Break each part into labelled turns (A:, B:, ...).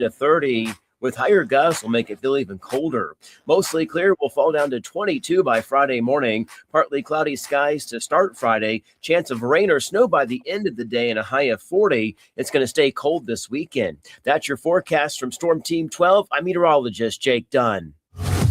A: to 30 with higher gusts will make it feel even colder. Mostly clear will fall down to 22 by Friday morning. Partly cloudy skies to start Friday. Chance of rain or snow by the end of the day and a high of 40. It's going to stay cold this weekend. That's your forecast from Storm Team 12. I'm meteorologist Jake Dunn.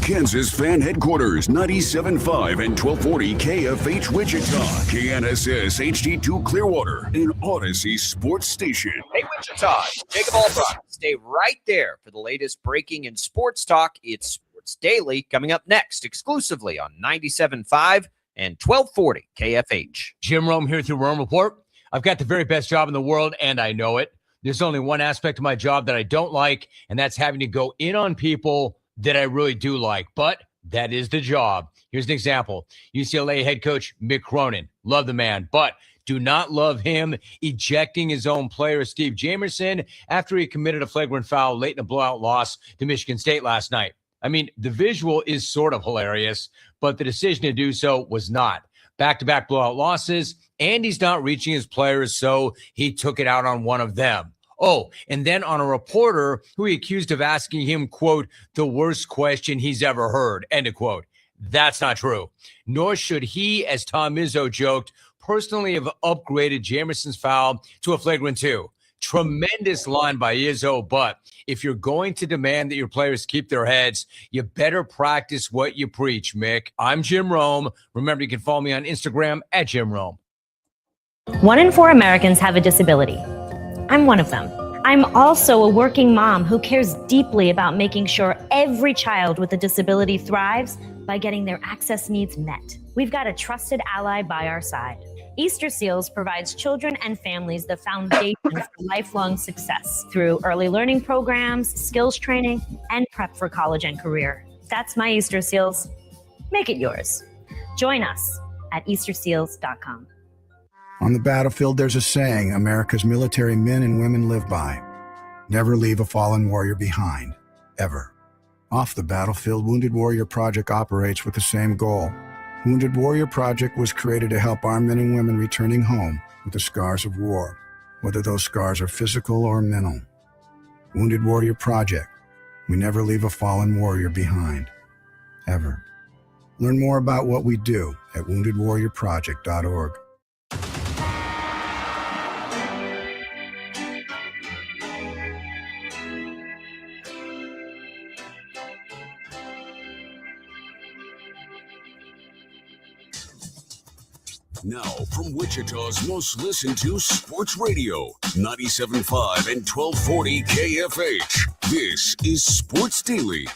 B: Kansas Fan Headquarters, 97.5 and 1240 KFH Wichita, KNSS HD2 Clearwater, and Odyssey Sports Station.
C: Hey, Wichita, Jacob Albrock. Stay right there for the latest breaking in sports talk. It's Sports Daily coming up next, exclusively on 97.5 and 1240 KFH.
D: Jim Rome here with your Rome Report. I've got the very best job in the world, and I know it. There's only one aspect of my job that I don't like, and that's having to go in on people that I really do like, but that is the job. Here's an example. UCLA head coach Mick Cronin. Love the man, but do not love him ejecting his own player, Steve Jamerson, after he committed a flagrant foul late in a blowout loss to Michigan State last night. I mean, the visual is sort of hilarious, but the decision to do so was not. Back-to-back blowout losses, and he's not reaching his players, so he took it out on one of them. Oh, and then on a reporter who he accused of asking him, quote, the worst question he's ever heard, end of quote. That's not true. Nor should he, as Tom Izzo joked, personally have upgraded Jamerson's foul to a flagrant 2. Tremendous line by Izzo, but if you're going to demand that your players keep their heads, you better practice what you preach, Mick. I'm Jim Rome. Remember, you can follow me on Instagram at Jim Rome.
E: 1 in 4 Americans have a disability. I'm one of them. I'm also a working mom who cares deeply about making sure every child with a disability thrives by getting their access needs met. We've got a trusted ally by our side. Easter Seals provides children and families the foundation for lifelong success through early learning programs, skills training, and prep for college and career. That's my Easter Seals. Make it yours. Join us at easterseals.com.
F: On the battlefield, there's a saying America's military men and women live by. Never leave a fallen warrior behind, ever. Off the battlefield, Wounded Warrior Project operates with the same goal. Wounded Warrior Project was created to help our men and women returning home with the scars of war, whether those scars are physical or mental. Wounded Warrior Project. We never leave a fallen warrior behind, ever. Learn more about what we do at woundedwarriorproject.org.
B: Now, from Wichita's most listened to sports radio, 97.5 and 1240 KFH, this is Sports Daily.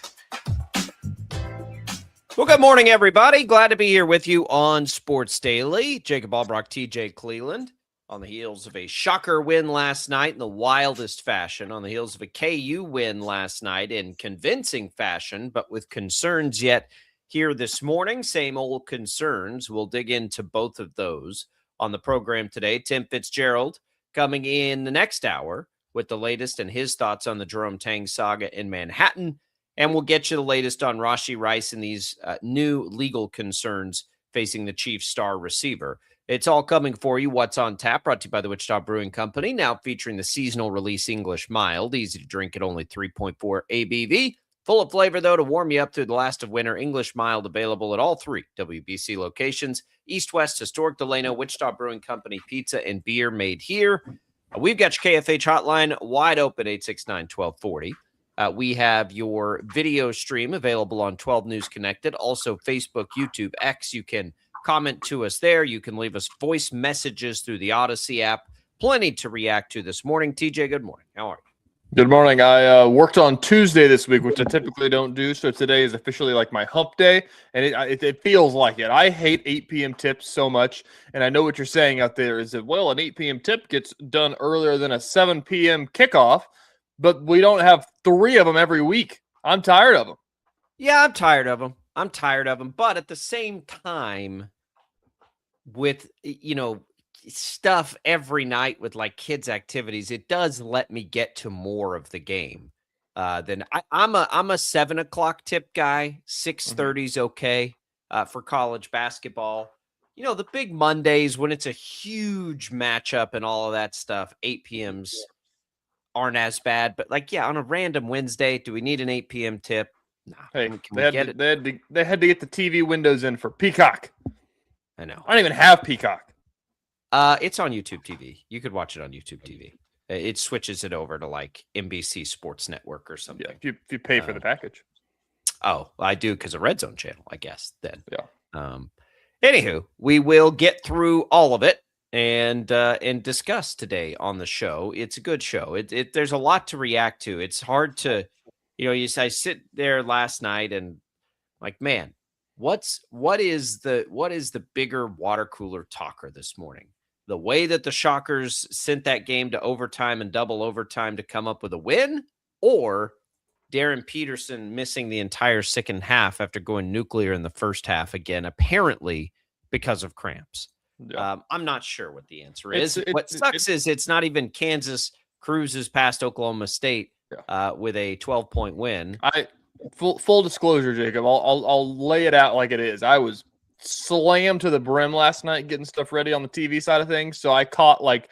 C: Well, good morning, everybody. Glad to be here with you on Sports Daily. Jacob Albrock, TJ Cleveland, on the heels of a shocker win last night in the wildest fashion, on the heels of a KU win last night in convincing fashion, but with concerns yet here this morning. Same old concerns. We'll dig into both of those on the program today. Tim Fitzgerald coming in the next hour with the latest and his thoughts on the Jerome Tang saga in Manhattan. And we'll get you the latest on Rashee Rice and these new legal concerns facing the Chiefs' star receiver. It's all coming for you. What's on Tap, brought to you by the Wichita Brewing Company, now featuring the seasonal release English Mild. Easy to drink at only 3.4 ABV. Full of flavor, though, to warm you up through the last of winter. English Mild available at all 3 WBC locations. East, West, Historic Delano, Wichita Brewing Company, pizza and beer made here. We've got your KFH hotline wide open, 869-1240. We have your video stream available on 12 News Connected. Also, Facebook, YouTube, X. You can comment to us there. You can leave us voice messages through the Odyssey app. Plenty to react to this morning. TJ, good morning. How are you?
G: Good morning. I worked on Tuesday this week, which I typically don't do. So today is officially like my hump day, and it feels like it. I hate 8 p.m. tips so much, and I know what you're saying out there is that, well, an 8 p.m. tip gets done earlier than a 7 p.m. kickoff, but we don't have 3 of them every week. I'm tired of them.
C: Yeah, I'm tired of them. But at the same time, with, stuff every night with like kids activities, it does let me get to more of the game than I'm a 7 o'clock tip guy. 6:30 is okay for college basketball. The big Mondays when it's a huge matchup and all of that stuff, 8 p.m.'s aren't as bad. But like, yeah, on a random Wednesday, do we need an 8 p.m. tip? Nah.
G: Hey,
C: Can we get it?
G: they had to get the TV windows in for Peacock.
C: I know.
G: I don't even have Peacock.
C: It's on YouTube TV. You could watch it on YouTube TV. It switches it over to like NBC Sports Network or something.
G: Yeah, if you pay for the package.
C: Oh, I do because of Red Zone channel, I guess. Then,
G: yeah.
C: Anywho, we will get through all of it and discuss today on the show. It's a good show. There's a lot to react to. It's hard to, I sit there last night and like, man, what is the bigger water cooler talker this morning? The way that the Shockers sent that game to overtime and double overtime to come up with a win, or Darren Peterson missing the entire second half after going nuclear in the first half again, apparently because of cramps. Yeah. I'm not sure what the answer is. What sucks is it's not even Kansas cruises past Oklahoma State with a 12-point win.
G: Full disclosure, Jacob, I'll lay it out like it is. I was slammed to the brim last night getting stuff ready on the TV side of things, so I caught like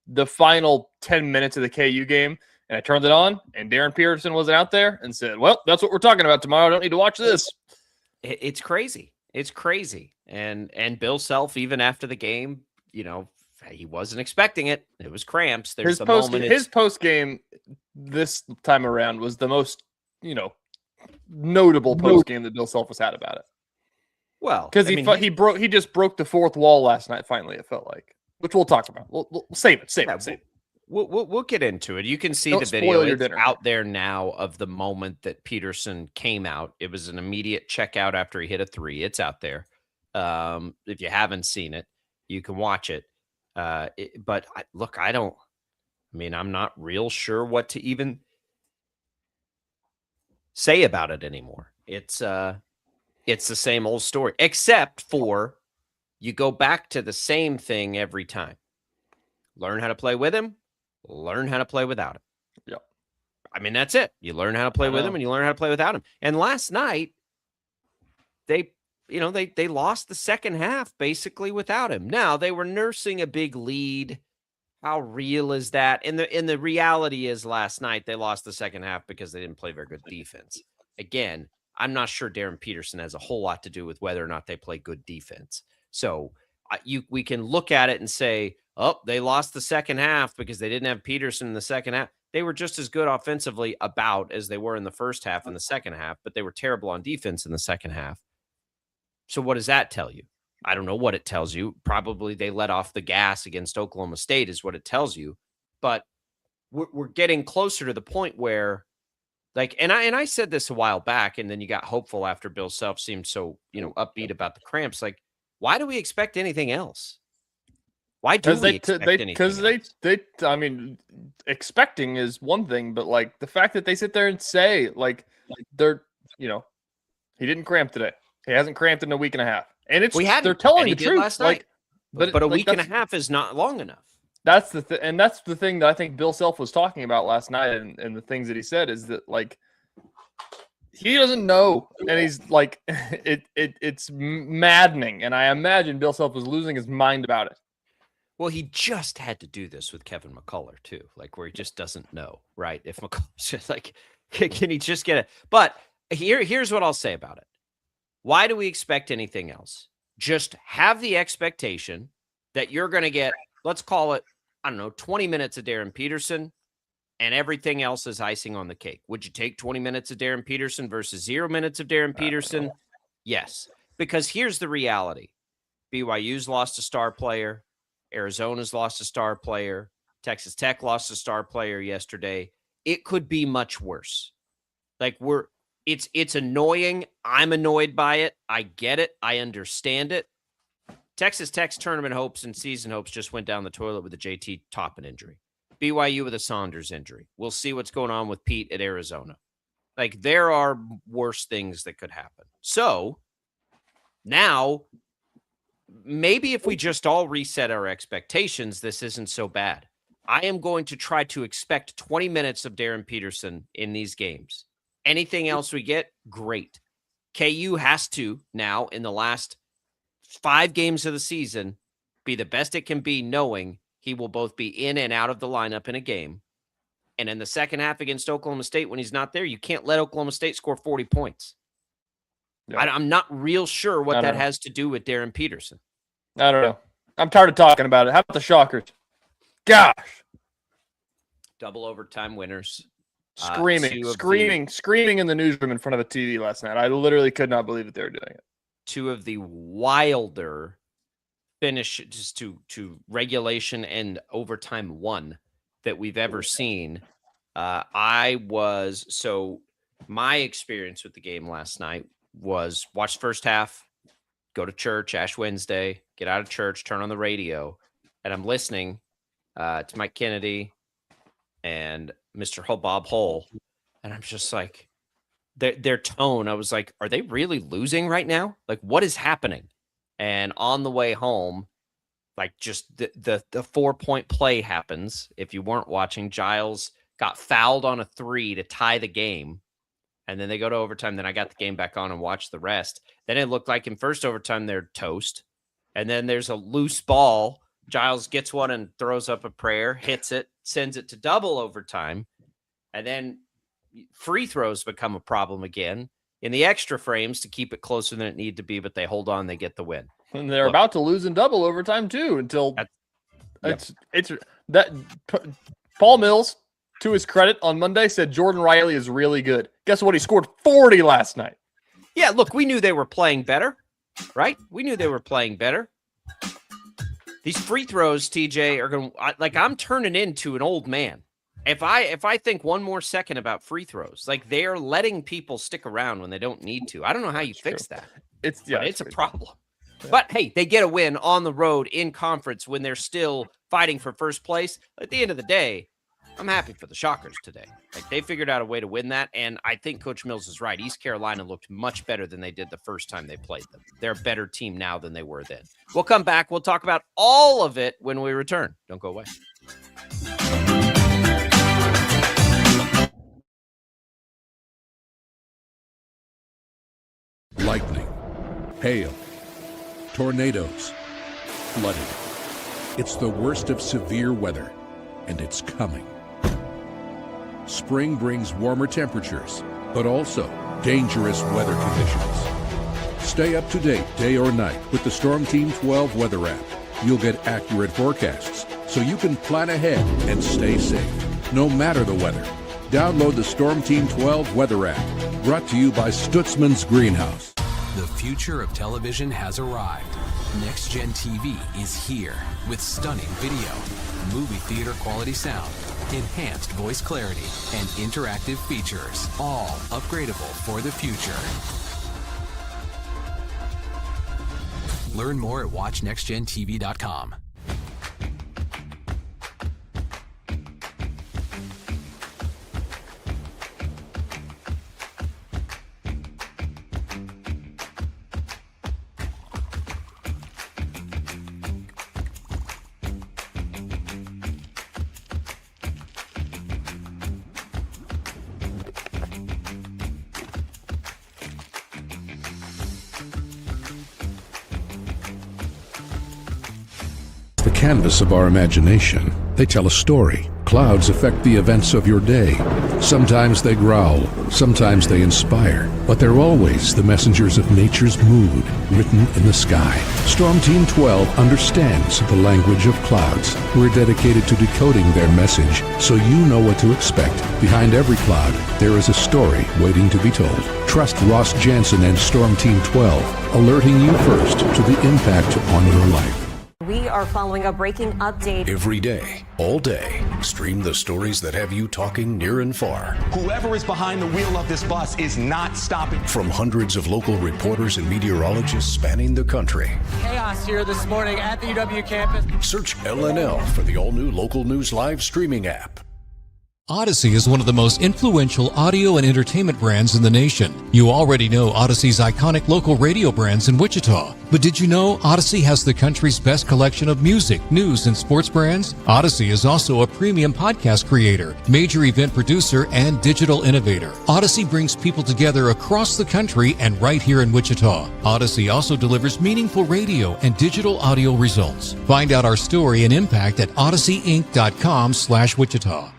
G: the final 10 minutes of the KU game, and I turned it on, and Darren Peterson wasn't out there, and said, well, that's what we're talking about tomorrow. I don't need to watch this.
C: It's crazy. It's crazy. And Bill Self, even after the game, he wasn't expecting it. It was cramps. There's
G: his post game this time around was the most, notable post game that Bill Self has had about it.
C: Well,
G: because he just broke the fourth wall last night. Finally, it felt like, which we'll talk about. We'll save it.
C: We'll get into it. You can see the video. It's out there now of the moment that Peterson came out. It was an immediate checkout after he hit a 3. It's out there. If you haven't seen it, you can watch it. But I'm not real sure what to even say about it anymore. It's the same old story, except for you go back to the same thing every time. Learn how to play with him, learn how to play without him.
G: Yeah.
C: I mean, that's it. You learn how to play with him and you learn how to play without him. And last night, they lost the second half basically without him. Now, they were nursing a big lead. How real is that? And the reality is last night they lost the second half because they didn't play very good defense. Again, I'm not sure Darren Peterson has a whole lot to do with whether or not they play good defense. So we can look at it and say, oh, they lost the second half because they didn't have Peterson in the second half. They were just as good offensively as they were in the first half and the second half, but they were terrible on defense in the second half. So what does that tell you? I don't know what it tells you. Probably they let off the gas against Oklahoma State is what it tells you. But we're getting closer to the point where, like, and I said this a while back, and then you got hopeful after Bill Self seemed so, upbeat about the cramps. Like, why do we expect anything else? Why do we expect anything else?
G: Because expecting is one thing, but like the fact that they sit there and say, like they're, he didn't cramp today. He hasn't cramped in a week and a half. And they're telling the truth.
C: Last night. But a week and a half is not long enough.
G: That's the thing that I think Bill Self was talking about last night, and the things that he said is that like he doesn't know, and he's like it's maddening, and I imagine Bill Self was losing his mind about it.
C: Well, he just had to do this with Kevin McCullough too, like where he just doesn't know, right? If McCullough's just like, can he just get it? But here's what I'll say about it. Why do we expect anything else? Just have the expectation that you're going to get, let's call it, 20 minutes of Darren Peterson, and everything else is icing on the cake. Would you take 20 minutes of Darren Peterson versus 0 minutes of Darren Peterson? Yes, because here's the reality. BYU's lost a star player. Arizona's lost a star player. Texas Tech lost a star player yesterday. It could be much worse. Like it's annoying. I'm annoyed by it. I get it. I understand it. Texas Tech's tournament hopes and season hopes just went down the toilet with a JT Toppin injury. BYU with a Saunders injury. We'll see what's going on with Pete at Arizona. Like, there are worse things that could happen. So now, maybe if we just all reset our expectations, this isn't so bad. I am going to try to expect 20 minutes of Darren Peterson in these games. Anything else we get, great. KU has to now, in the last 5 games of the season, be the best it can be, knowing he will both be in and out of the lineup in a game. And in the second half against Oklahoma State, when he's not there, you can't let Oklahoma State score 40 points.
G: Yeah.
C: I'm not real sure what that has to do with Darren Peterson.
G: I don't know. I'm tired of talking about it. How about the Shockers? Gosh.
C: Double overtime winners.
G: Screaming in the newsroom in front of the TV last night. I literally could not believe that they were doing it.
C: Two of the wilder finishes to regulation and overtime one that we've ever seen. My experience with the game last night was watch the first half, go to church, Ash Wednesday, get out of church, turn on the radio, and I'm listening to Mike Kennedy and Mr. Bob Hull, and I'm just like, their tone, I was like, are they really losing right now? Like, what is happening? And on the way home, like, just the 4-point play happens. If you weren't watching, Giles got fouled on a 3 to tie the game. And then they go to overtime. Then I got the game back on and watched the rest. Then it looked like in first overtime, they're toast. And then there's a loose ball. Giles gets one and throws up a prayer, hits it, sends it to double overtime. And then free throws become a problem again in the extra frames to keep it closer than it needed to be, but they hold on, they get the win.
G: And they're about to lose in double overtime too until Paul Mills, to his credit, on Monday said Jordan Riley is really good. Guess what? He scored 40 last night.
C: Yeah, look, we knew they were playing better, right? We knew they were playing better. These free throws, TJ, are going to, I'm turning into an old man. If I think one more second about free throws, like, they are letting people stick around when they don't need to. I don't know how you fix that. It's a problem. Yeah. But hey, they get a win on the road in conference when they're still fighting for first place. At the end of the day, I'm happy for the Shockers today. Like, they figured out a way to win that, and I think Coach Mills is right. East Carolina looked much better than they did the first time they played them. They're a better team now than they were then. We'll come back. We'll talk about all of it when we return. Don't go away.
B: Lightning, hail, tornadoes, flooding. It's the worst of severe weather, and it's coming. Spring brings warmer temperatures, but also dangerous weather conditions. Stay up to date day or night with the Storm Team 12 weather app. You'll get accurate forecasts, so you can plan ahead and stay safe, no matter the weather. Download the Storm Team 12 weather app, brought to you by Stutzman's Greenhouse.
H: The future of television has arrived. Next Gen TV is here with stunning video, movie theater quality sound, enhanced voice clarity, and interactive features, all upgradable for the future. Learn more at watchnextgentv.com.
B: Canvas of our imagination. They tell a story. Clouds affect the events of your day. Sometimes they growl, sometimes they inspire, but they're always the messengers of nature's mood written in the sky. Storm Team 12 understands the language of clouds. We're dedicated to decoding their message so you know what to expect. Behind every cloud, there is a story waiting to be told. Trust Ross Jansen and Storm Team 12, alerting you first to the impact on your life.
I: We are following a breaking update.
B: Every day, all day, stream the stories that have you talking near and far.
J: Whoever is behind the wheel of this bus is not stopping.
B: From hundreds of local reporters and meteorologists spanning the country.
K: Chaos here this morning at the UW campus.
B: Search LNL for the all-new Local News Live streaming app.
L: Odyssey is one of the most influential audio and entertainment brands in the nation. You already know Odyssey's iconic local radio brands in Wichita. But did you know Odyssey has the country's best collection of music, news, and sports brands? Odyssey is also a premium podcast creator, major event producer, and digital innovator. Odyssey brings people together across the country and right here in Wichita. Odyssey also delivers meaningful radio and digital audio results. Find out our story and impact at odysseyinc.com/Wichita.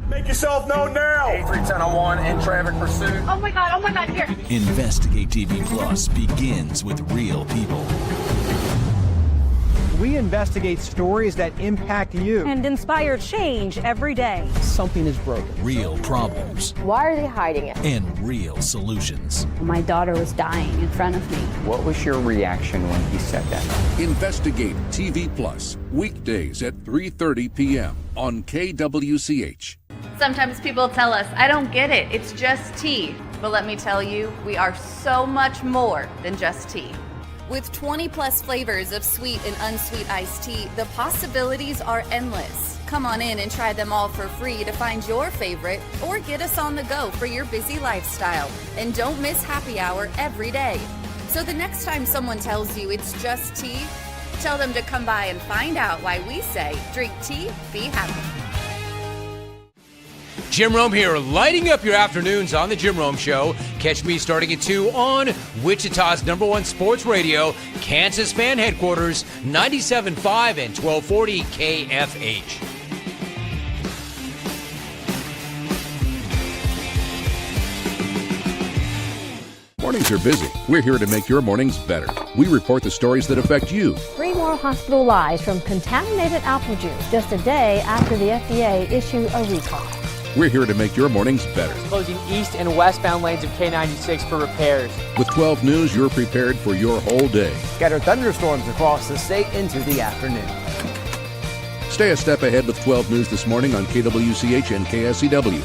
J: Make yourself known now.
K: 8310-1 in traffic pursuit.
I: Oh my God, here.
M: Investigate TV Plus begins with real people.
K: We investigate stories that impact you.
I: And inspire change every day.
K: Something is broken.
M: Real problems.
I: Why are they hiding it?
M: And real solutions.
I: My daughter was dying in front of me.
K: What was your reaction when he said that?
B: Investigate TV Plus, weekdays at 3:30 p.m. on KWCH.
N: Sometimes people tell us, I don't get it, it's just tea. But let me tell you, we are so much more than just tea. With 20 plus flavors of sweet and unsweet iced tea, the possibilities are endless. Come on in and try them all for free to find your favorite or get us on the go for your busy lifestyle. And don't miss happy hour every day. So the next time someone tells you it's just tea, tell them to come by and find out why we say, drink tea, be happy.
D: Jim Rome here, lighting up your afternoons on The Jim Rome Show. Catch me starting at 2 on Wichita's #1 sports radio, Kansas Fan Headquarters, 97.5 and 1240 KFH.
B: Mornings are busy. We're here to make your mornings better. We report the stories that affect you.
I: 3 more hospital lies from contaminated apple juice just a day after the FDA issued a recall.
B: We're here to make your mornings better.
K: Closing east and westbound lanes of K96 for repairs.
B: With 12 News, you're prepared for your whole day.
K: Scattered thunderstorms across the state into the afternoon.
B: Stay a step ahead with 12 News this morning on KWCH and KSCW.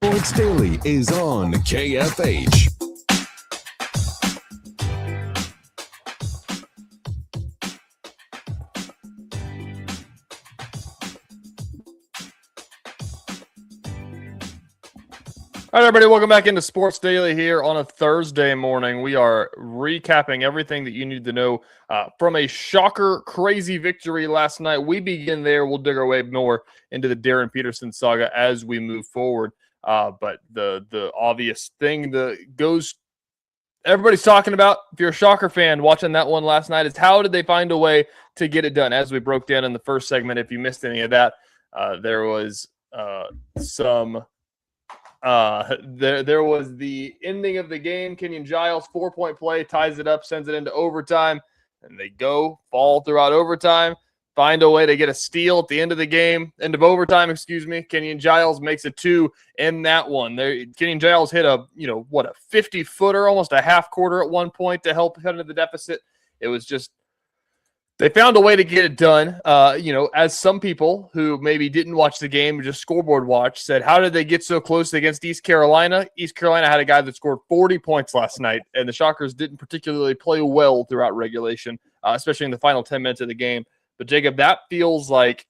M: Sports Daily is on KFH.
G: All right, everybody, welcome back into Sports Daily here on a Thursday morning. We are recapping everything that you need to know from a shocker, crazy victory last night. We begin there. We'll dig our way more into the Darren Peterson saga as we move forward. But the obvious thing that goes everybody's talking about, if you're a Shocker fan watching that one last night, is how did they find a way to get it done? As we broke down in the first segment, if you missed any of that, there was there was the ending of the game. Kenyon Giles, 4-point play, ties it up, sends it into overtime, and they fall throughout overtime, find a way to get a steal at the end of the game, end of overtime, excuse me. Kenyon Giles makes it 2 in that one. Kenyon Giles hit a 50-footer, almost a half quarter at one point to help cut into the deficit. It was just, they found a way to get it done. As some people who maybe didn't watch the game, just scoreboard watch, said, how did they get so close against East Carolina? East Carolina had a guy that scored 40 points last night, and the Shockers didn't particularly play well throughout regulation, especially in the final 10 minutes of the game. But, Jacob, that feels like,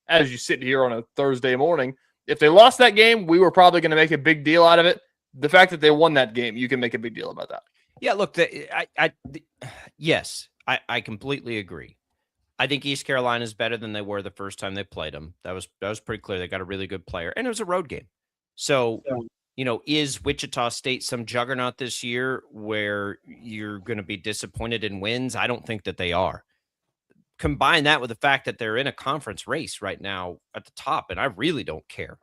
G: as you sit here on a Thursday morning, if they lost that game, we were probably going to make a big deal out of it. The fact that they won that game, you can make a big deal about that.
C: Yeah, look, yes. I completely agree. I think East Carolina is better than they were the first time they played them. That was pretty clear. They got a really good player, and it was a road game. So, is Wichita State some juggernaut this year where you're going to be disappointed in wins? I don't think that they are. Combine that with the fact that they're in a conference race right now at the top, and I really don't care.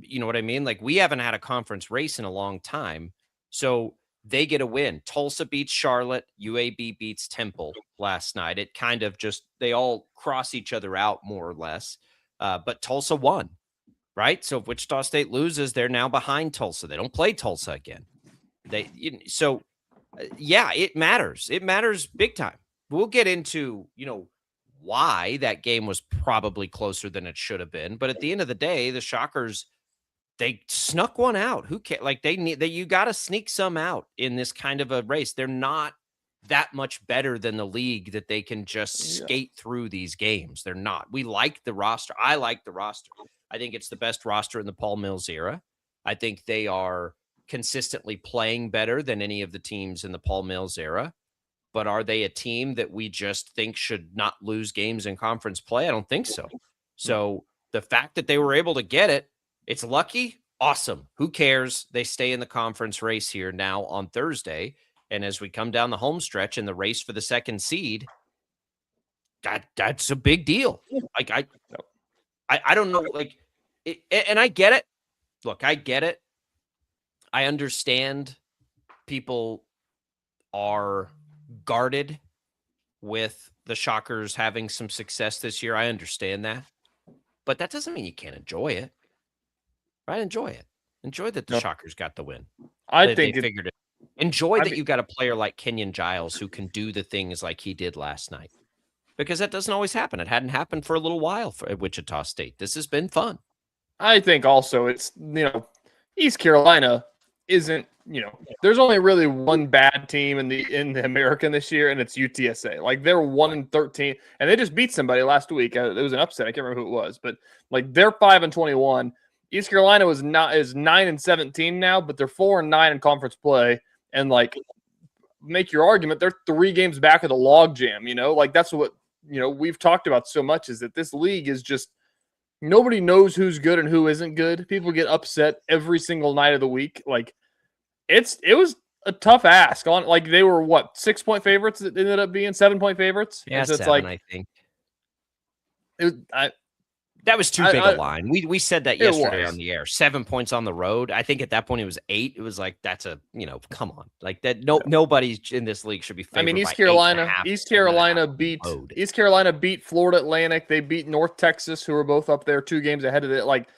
C: You know what I mean? Like, we haven't had a conference race in a long time, so they get a win. Tulsa beats Charlotte. UAB beats Temple last night. It kind of just, they all cross each other out more or less. But Tulsa won, right? So if Wichita State loses, they're now behind Tulsa. They don't play Tulsa again. Yeah, it matters. It matters big time. We'll get into, why that game was probably closer than it should have been. But at the end of the day, the Shockers, they snuck one out. Who cares? Like you got to sneak some out in this kind of a race. They're not that much better than the league that they can just skate through these games. They're not. We like the roster. I like the roster. I think it's the best roster in the Paul Mills era. I think they are consistently playing better than any of the teams in the Paul Mills era. But are they a team that we just think should not lose games in conference play? I don't think so. So the fact that they were able to get it, it's lucky. Awesome. Who cares? They stay in the conference race here now on Thursday. And as we come down the home stretch in the race for the second seed, that's a big deal. Like I don't know, like, and I get it. Look, I get it. I understand people are guarded with the Shockers having some success this year. I understand that, but that doesn't mean you can't enjoy it. Right? Enjoy it. Enjoy that the Shockers got the win.
G: I think
C: they figured it. Enjoy that you got a player like Kenyon Giles who can do the things like he did last night, because that doesn't always happen. It hadn't happened for a little while at Wichita State. This has been fun.
G: I think also it's, East Carolina isn't, there's only really one bad team in the American this year, and it's UTSA. Like, they're 1-13, and they just beat somebody last week. It was an upset. I can't remember who it was, but like, they're 5-21. East Carolina is 9-17 now, but they're 4-9 in conference play. And like, make your argument, they're 3 games back of the logjam. Like, that's what we've talked about so much, is that this league is just, nobody knows who's good and who isn't good. People get upset every single night of the week. Like, it was a tough ask on, like, they were 6-point favorites. It ended up being 7-point favorites.
C: Yeah,
G: so
C: 7, I think. That was too big a line. We said that yesterday on the air. 7 points on the road. I think at that point it was 8. It was like, that's a, come on. Like that. Nobody in this league should be favored.
G: I mean, East Carolina beat Florida Atlantic. They beat North Texas, who are both up there 2 games ahead of it. Like,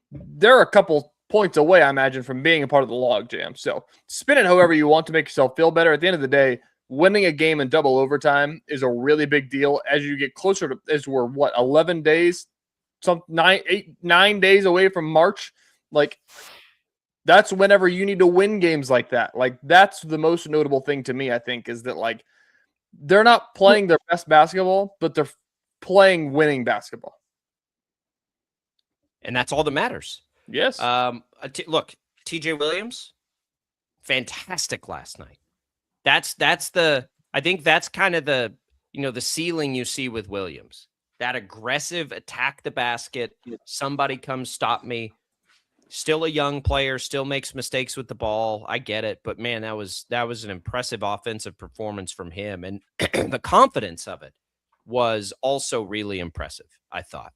G: they're a couple points away, I imagine, from being a part of the logjam. So spin it however you want to make yourself feel better. At the end of the day, winning a game in double overtime is a really big deal. As you get closer to, as we're 11 days, 9 days away from March, like, that's whenever you need to win games like that. Like, that's the most notable thing to me, I think, is that, like, they're not playing their best basketball, but they're playing winning basketball.
C: And that's all that matters.
G: Yes.
C: Look, TJ Williams, fantastic last night. I think that's kind of the ceiling you see with Williams. That aggressive attack the basket. Somebody comes stop me. Still a young player, still makes mistakes with the ball. I get it, but man, that was an impressive offensive performance from him, and the confidence of it was also really impressive. I thought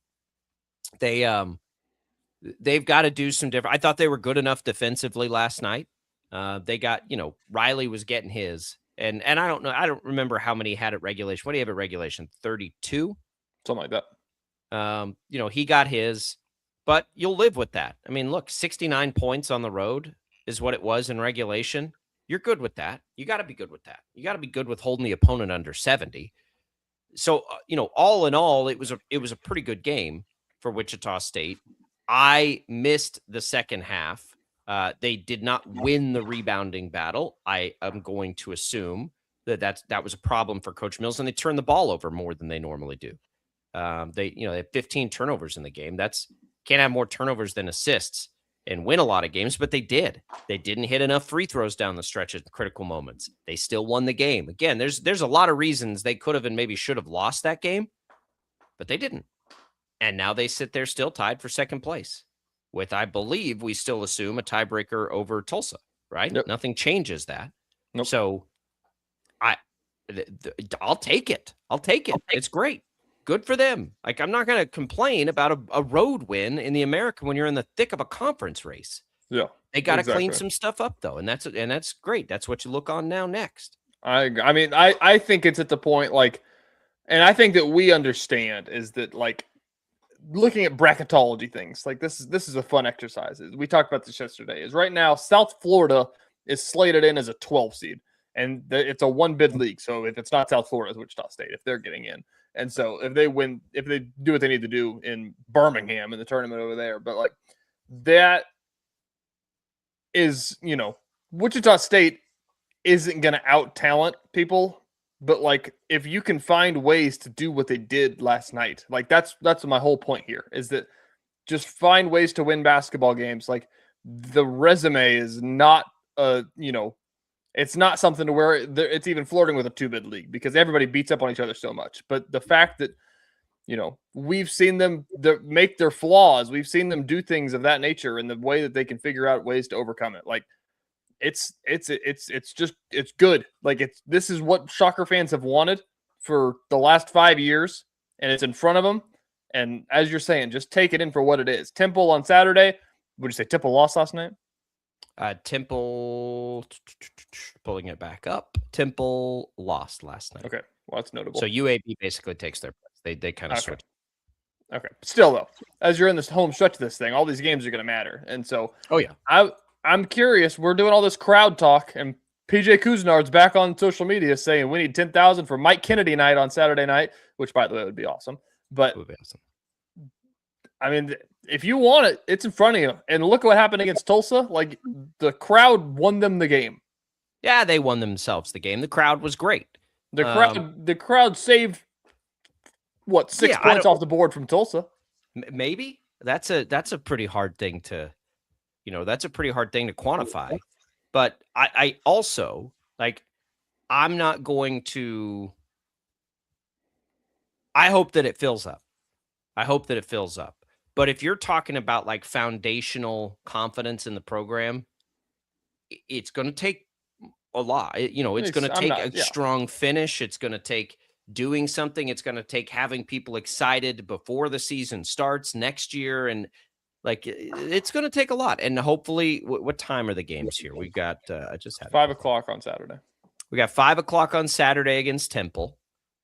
C: they've got to do some different. I thought they were good enough defensively last night. They got, Riley was getting his, and I don't know. I don't remember how many he had at regulation. What do you have at regulation? 32.
G: Something like that.
C: He got his, but you'll live with that. I mean, look, 69 points on the road is what it was in regulation. You're good with that. You got to be good with that. You got to be good with holding the opponent under 70. So, all in all, it was a pretty good game for Wichita State. I missed the second half. They did not win the rebounding battle. I am going to assume that was a problem for Coach Mills, and they turned the ball over more than they normally do. They had 15 turnovers in the game. Can't have more turnovers than assists and win a lot of games, but they did. They didn't hit enough free throws down the stretch at critical moments. They still won the game. Again, there's a lot of reasons they could have and maybe should have lost that game, but they didn't. And now they sit there still tied for second place with, I believe, we still assume a tiebreaker over Tulsa, right? Yep. Nothing changes that.
G: Nope.
C: So I'll take it. It's great. Good for them. Like, I'm not going to complain about a road win in the American when you're in the thick of a conference race.
G: Yeah.
C: They got to clean some stuff up, though. And that's great. That's what you look on now next.
G: I mean, I think it's at the point, like, and I think that we understand is that, like, looking at bracketology things, like, this is a fun exercise. We talked about this yesterday. Is right now South Florida is slated in as a 12 seed, and it's a 1-bid league. So if it's not South Florida, it's Wichita State if they're getting in. And so if they win, if they do what they need to do in Birmingham in the tournament over there, but like that is, Wichita State isn't going to out talent people, but like if you can find ways to do what they did last night, like that's my whole point here, is that just find ways to win basketball games. Like the resume is not it's not something to where it's even flirting with a 2-bid league, because everybody beats up on each other so much. But the fact that, we've seen them make their flaws, we've seen them do things of that nature, and the way that they can figure out ways to overcome it. Like it's good. Like this is what Shocker fans have wanted for the last 5 years, and it's in front of them. And as you're saying, just take it in for what it is. Temple on Saturday. Would you say Temple lost last night?
C: Temple, pulling it back up. Temple lost last night.
G: Okay, well, that's notable.
C: So UAB basically takes their place. They kind of switch.
G: Okay, still though, as you're in this home stretch of this thing, all these games are going to matter. And so, I'm curious. We're doing all this crowd talk, and PJ Cousinard's back on social media saying we need 10,000 for Mike Kennedy night on Saturday night, which, by the way, would be awesome. But
C: would be awesome.
G: I mean, if you want it, it's in front of you. And look what happened against Tulsa. Like, the crowd won them the game.
C: Yeah, they won themselves the game. The crowd was great.
G: The crowd saved, 6 points off the board from Tulsa?
C: Maybe. That's a pretty hard thing to, that's a pretty hard thing to quantify. But I also, like, I'm not going to, I hope that it fills up. But if you're talking about like foundational confidence in the program, it's going to take a lot. It's going to take a strong finish. It's going to take doing something. It's going to take having people excited before the season starts next year. And like, it's going to take a lot. And hopefully, what time are the games here? We've got, I just had
G: 5 o'clock on Saturday.
C: We got 5 o'clock on Saturday against Temple.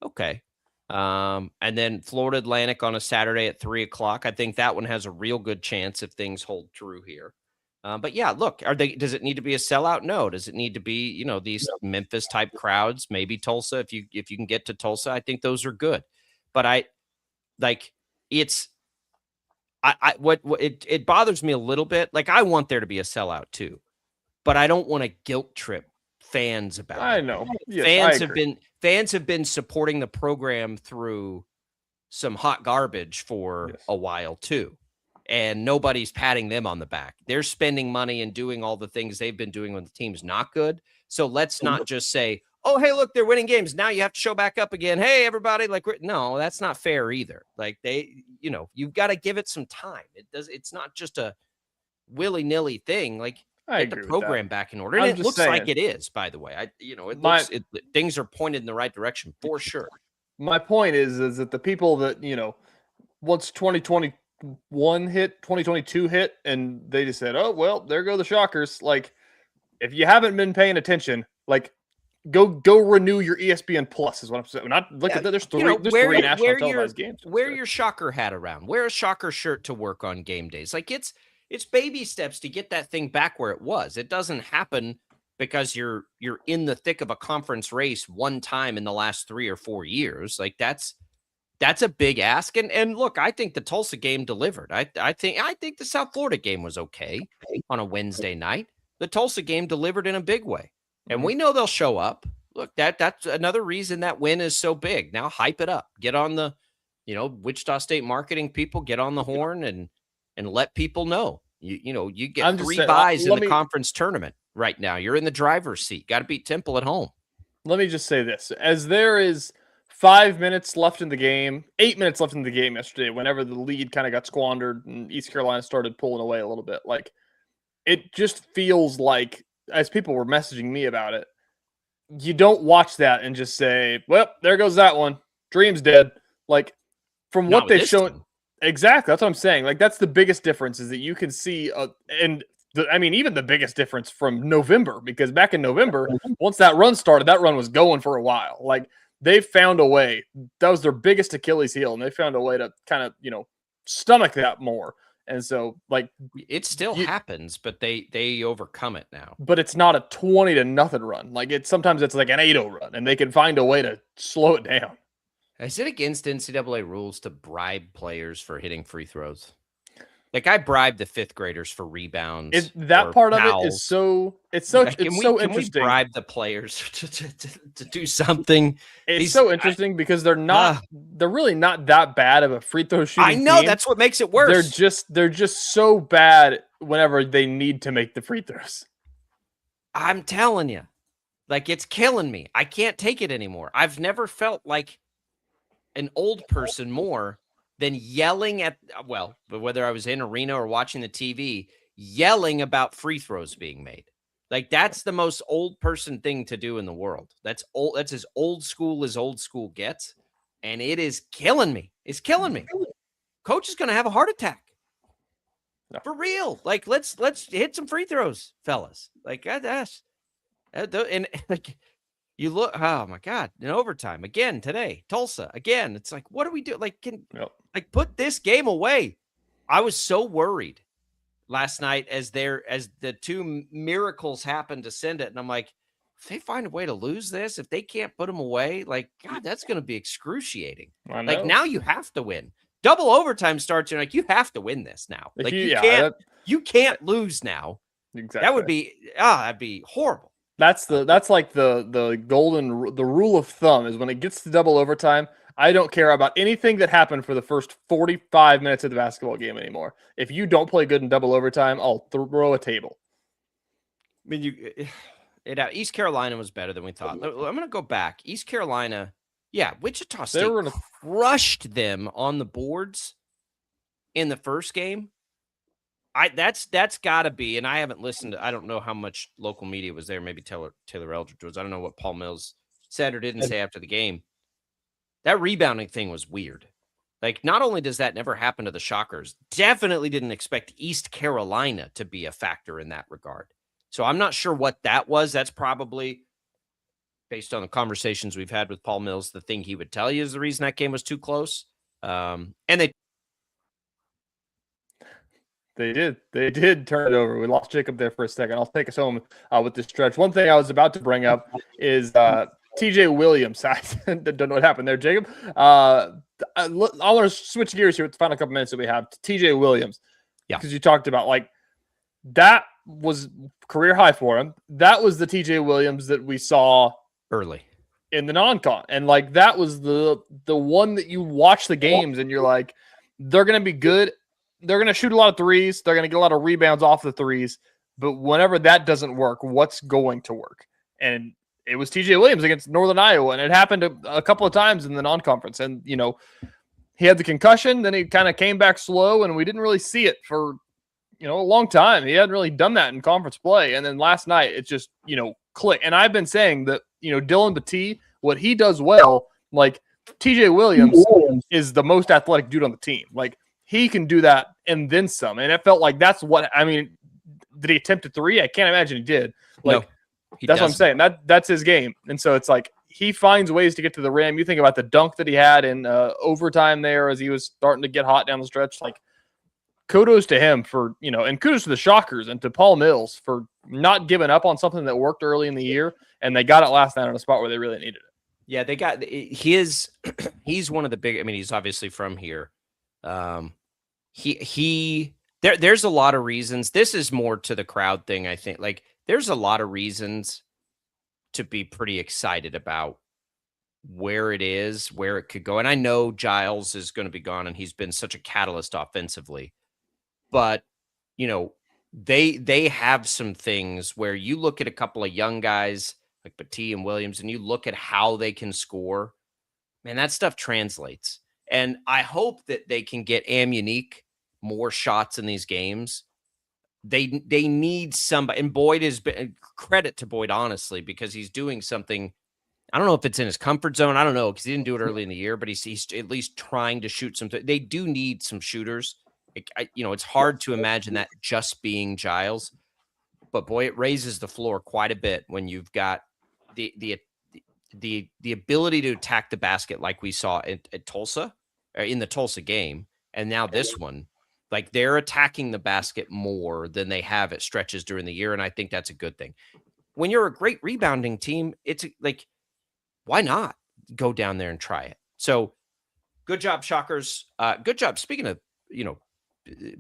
C: Okay. And then Florida Atlantic on a Saturday at 3 o'clock. I think that one has a real good chance if things hold true here. But yeah, look, does it need to be a sellout? No. Does it need to be, these Memphis type crowds? Maybe Tulsa, if you can get to Tulsa, I think those are good. But it bothers me a little bit. Like, I want there to be a sellout too, but I don't want to guilt trip fans about it.
G: I know. Yes,
C: fans have been supporting the program through some hot garbage for a while too. And nobody's patting them on the back. They're spending money and doing all the things they've been doing when the team's not good. So let's not just say, oh, hey, look, they're winning games. Now you have to show back up again. Hey, everybody, no, that's not fair either. Like you've got to give it some time. It's not just a willy-nilly thing. Like, get the program back in order. And it looks like it is, by the way. Things are pointed in the right direction for sure.
G: My point is that the people that, once 2022 hit, and they just said, oh, well, there go the Shockers. Like, if you haven't been paying attention, like, go renew your ESPN Plus is what I'm saying. Look at that. There's three national televised games.
C: Wear your Shocker hat around. Wear a Shocker shirt to work on game days. Like, it's baby steps to get that thing back where it was. It doesn't happen because you're in the thick of a conference race one time in the last 3 or 4 years. Like, that's a big ask. And look, I think the Tulsa game delivered. I think the South Florida game was okay on a Wednesday night. The Tulsa game delivered in a big way. And we know they'll show up. Look, that's another reason that win is so big. Now hype it up. Get on the, Wichita State marketing people, get on the horn and let people know. You get 3 buys in the conference tournament right now. You're in the driver's seat. Got to beat Temple at home.
G: Let me just say this. As there is 5 minutes left in the game, 8 minutes left in the game yesterday, whenever the lead kind of got squandered and East Carolina started pulling away a little bit, like, it just feels like, as people were messaging me about it, you don't watch that and just say, well, there goes that one. Dream's dead. Like, from what they've shown. Exactly. That's what I'm saying. Like, that's the biggest difference, is that you can see, even the biggest difference from November, because back in November, once that run started, that run was going for a while. Like, they found a way. That was their biggest Achilles heel, and they found a way to kind of, stomach that more. And so, like,
C: it still happens, but they overcome it now.
G: But it's not a 20-0 run. Like, sometimes it's like an 8-0 run, and they can find a way to slow it down.
C: Is it against NCAA rules to bribe players for hitting free throws? Like I bribed the 5th graders for rebounds.
G: That
C: or
G: part of it
C: fouls.
G: is so
C: Like,
G: it's so
C: can we
G: interesting.
C: bribe the players to do something?
G: It's so interesting because they're really not that bad of a free throw shooting.
C: I know
G: team.
C: that's what makes it worse.
G: They're just so bad whenever they need to make the free throws.
C: I'm telling you, like it's killing me. I can't take it anymore. I've never felt like an old person more than yelling at, whether I was in arena or watching the TV, yelling about free throws being made. Like that's the most old person thing to do in the world. That's as old school gets. And it is killing me. It's killing me. Coach is going to have a heart attack. No. For real. Like let's hit some free throws, fellas. Like that's and like you look, oh my God, in overtime again today, Tulsa again. It's like, what do we do? Like, like put this game away. I was so worried last night as the 2 miracles happened to send it. And I'm like, if they find a way to lose this, if they can't put them away, like, God, that's going to be excruciating. Like now you have to win. Double overtime starts. You're like, you have to win this now. Like you can't lose now.
G: Exactly.
C: That would be, that'd be horrible.
G: That's like the rule of thumb is when it gets to double overtime, I don't care about anything that happened for the first 45 minutes of the basketball game anymore. If you don't play good in double overtime, I'll throw a table.
C: I mean, East Carolina was better than we thought. I'm going to go back. East Carolina, Wichita State crushed them on the boards in the first game. That's got to be, and I haven't listened to, I don't know how much local media was there. Maybe Taylor Eldridge was. I don't know what Paul Mills said or didn't say after the game. That rebounding thing was weird. Like, not only does that never happen to the Shockers, definitely didn't expect East Carolina to be a factor in that regard. So I'm not sure what that was. That's probably, based on the conversations we've had with Paul Mills, the thing he would tell you is the reason that game was too close. And
G: They did turn it over. We lost Jacob there for a second. I'll take us home with this stretch. One thing I was about to bring up is TJ Williams. I don't know what happened there, Jacob. I'll want to switch gears here with the final couple minutes that we have to TJ Williams. Yeah. Because you talked about, like, that was career high for him. That was the TJ Williams that we saw
C: early
G: in the non-con. And, like, that was the one that you watch the games and you're like, they're going to be good. They're going to shoot a lot of threes. They're going to get a lot of rebounds off the threes. But whenever that doesn't work, what's going to work? And it was TJ Williams against Northern Iowa. And it happened a couple of times in the non-conference. And, he had the concussion. Then he kind of came back slow. And we didn't really see it for, a long time. He hadn't really done that in conference play. And then last night, it just, clicked. And I've been saying that, Dylan Battie, what he does well, like TJ Williams is the most athletic dude on the team. Like, he can do that and then some. And it felt like that's what, did he attempt a 3? I can't imagine he did. Like, no, that's what I'm saying. That's his game. And so it's like, he finds ways to get to the rim. You think about the dunk that he had in overtime there as he was starting to get hot down the stretch. Like, kudos to him for, and kudos to the Shockers and to Paul Mills for not giving up on something that worked early in the year. And they got it last night on a spot where they really needed it.
C: Yeah, they got he's one of the big, he's obviously from here. There's a lot of reasons. This is more to the crowd thing, I think. Like, there's a lot of reasons to be pretty excited about where it is, where it could go. And I know Giles is going to be gone, and he's been such a catalyst offensively. But, they have some things where you look at a couple of young guys like Battie and Williams, and you look at how they can score. Man, that stuff translates. And I hope that they can get Unique more shots in these games. They need somebody. And Boyd has been, credit to Boyd, honestly, because he's doing something. I don't know if it's in his comfort zone. I don't know, because he didn't do it early in the year, but he's at least trying to shoot some. They do need some shooters. It's hard to imagine that just being Giles. But boy, it raises the floor quite a bit when you've got the ability to attack the basket like we saw at Tulsa, or in the Tulsa game, and now this one. Like, they're attacking the basket more than they have at stretches during the year, and I think that's a good thing. When you're a great rebounding team, it's like, why not go down there and try it? So Good job, Shockers. Good job. Speaking of,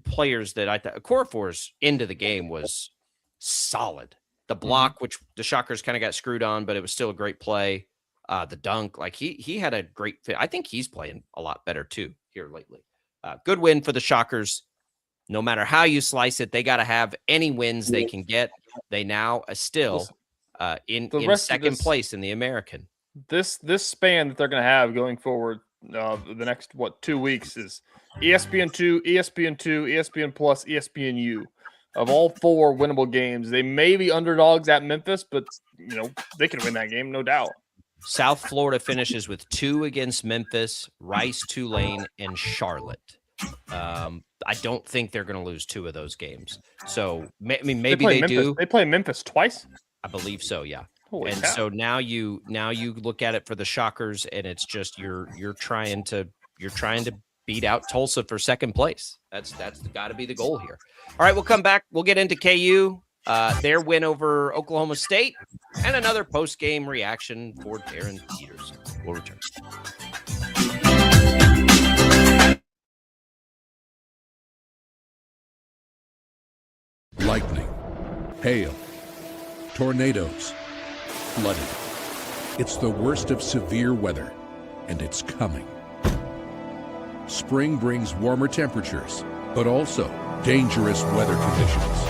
C: players that I thought Okorafor's into the game was solid. The block, which the Shockers kind of got screwed on, but it was still a great play. The dunk, like he had a great fit. I think he's playing a lot better too here lately. Good win for the Shockers. No matter how you slice it, they got to have any wins they can get. They now are still in second place in the American.
G: This span that they're going to have going forward the next 2 weeks is ESPN2, ESPN2, ESPN Plus, ESPNU. Of all 4 winnable games, they may be underdogs at Memphis, but they can win that game, no doubt.
C: South Florida finishes with 2 against Memphis, Rice, Tulane, and Charlotte. I don't think they're going to lose 2 of those games. So maybe they do.
G: They play Memphis twice.
C: I believe so. Yeah.
G: Holy
C: and
G: cow.
C: so now you look at it for the Shockers, and it's just you're trying to beat out Tulsa for second place. That's got to be the goal here. All right, we'll come back. We'll get into KU, their win over Oklahoma State, and another post-game reaction for Darren Peters. We'll return.
B: Lightning, hail, tornadoes, flooding. It's the worst of severe weather, and it's coming. Spring brings warmer temperatures, but also dangerous weather conditions.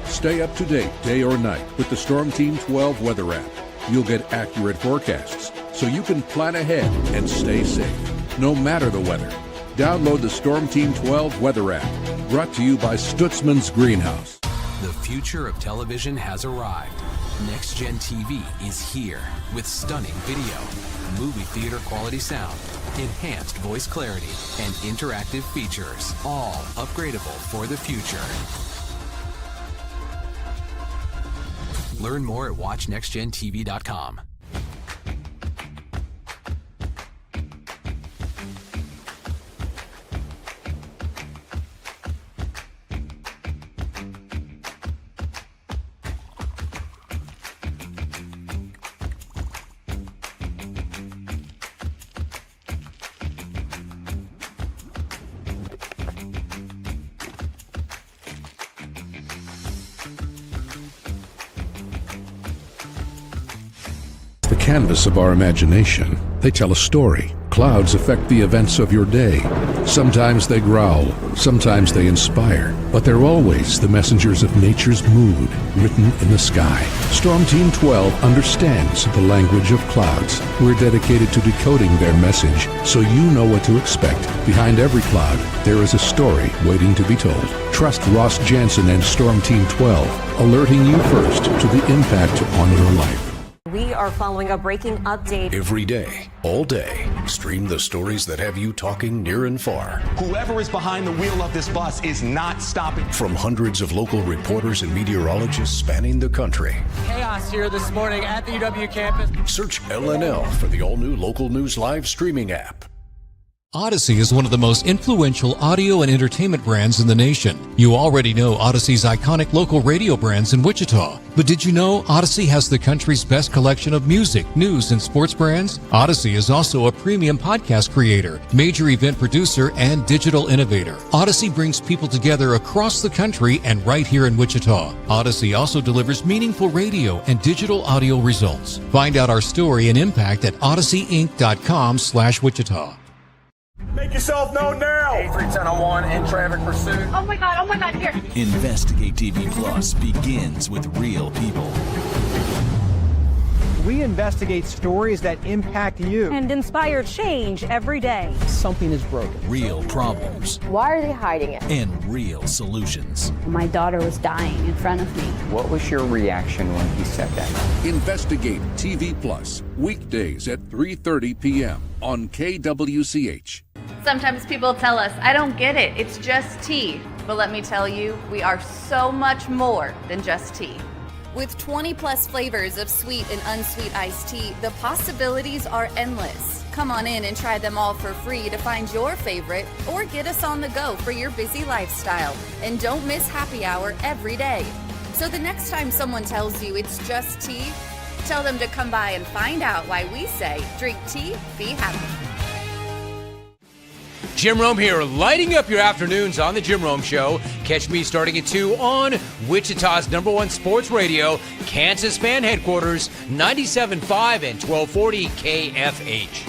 B: Stay up to date day or night with the Storm Team 12 weather app. You'll get accurate forecasts so you can plan ahead and stay safe, no matter the weather. Download the Storm Team 12 weather app, brought to you by Stutzman's Greenhouse.
H: The future of television has arrived. Next Gen TV is here with stunning video, movie theater quality sound, enhanced voice clarity, and interactive features, all upgradable for the future. Learn more at watchnextgentv.com.
B: Canvas of our imagination. They tell a story. Clouds affect the events of your day. Sometimes they growl, sometimes they inspire, but they're always the messengers of nature's mood written in the sky. Storm Team 12 understands the language of clouds. We're dedicated to decoding their message so you know what to expect. Behind every cloud, there is a story waiting to be told. Trust Ross Jansen and Storm Team 12, alerting you first to the impact on your life.
O: We are following a breaking update.
P: Every day, all day, stream the stories that have you talking near and far.
J: Whoever is behind the wheel of this bus is not stopping.
P: From hundreds of local reporters and meteorologists spanning the country.
K: Chaos here this morning at the UW campus.
P: Search LNL for the all-new Local News Live streaming app.
L: Odyssey is one of the most influential audio and entertainment brands in the nation. You already know Odyssey's iconic local radio brands in Wichita. But did you know Odyssey has the country's best collection of music, news, and sports brands? Odyssey is also a premium podcast creator, major event producer, and digital innovator. Odyssey brings people together across the country and right here in Wichita. Odyssey also delivers meaningful radio and digital audio results. Find out our story and impact at odysseyinc.com/Wichita.
J: Make yourself known now.
K: 310-1 in traffic pursuit.
O: Oh my God, here.
M: Investigate TV Plus begins with real people.
Q: We investigate stories that impact you
I: and inspire change every day.
Q: Something is broken.
M: Real problems.
O: Why are they hiding it?
M: And real solutions.
R: My daughter was dying in front of me.
S: What was your reaction when he said that?
B: Investigate TV Plus, weekdays at 3:30 p.m. on KWCH.
N: Sometimes people tell us, I don't get it, it's just tea. But let me tell you, we are so much more than just tea. With 20 plus flavors of sweet and unsweet iced tea, the possibilities are endless. Come on in and try them all for free to find your favorite or get us on the go for your busy lifestyle. And don't miss happy hour every day. So the next time someone tells you it's just tea, tell them to come by and find out why we say drink tea, be happy.
D: Jim Rome here, lighting up your afternoons on the Jim Rome Show. Catch me starting at 2 on Wichita's #1 sports radio, Kansas Fan Headquarters, 97.5 and 1240 KFH.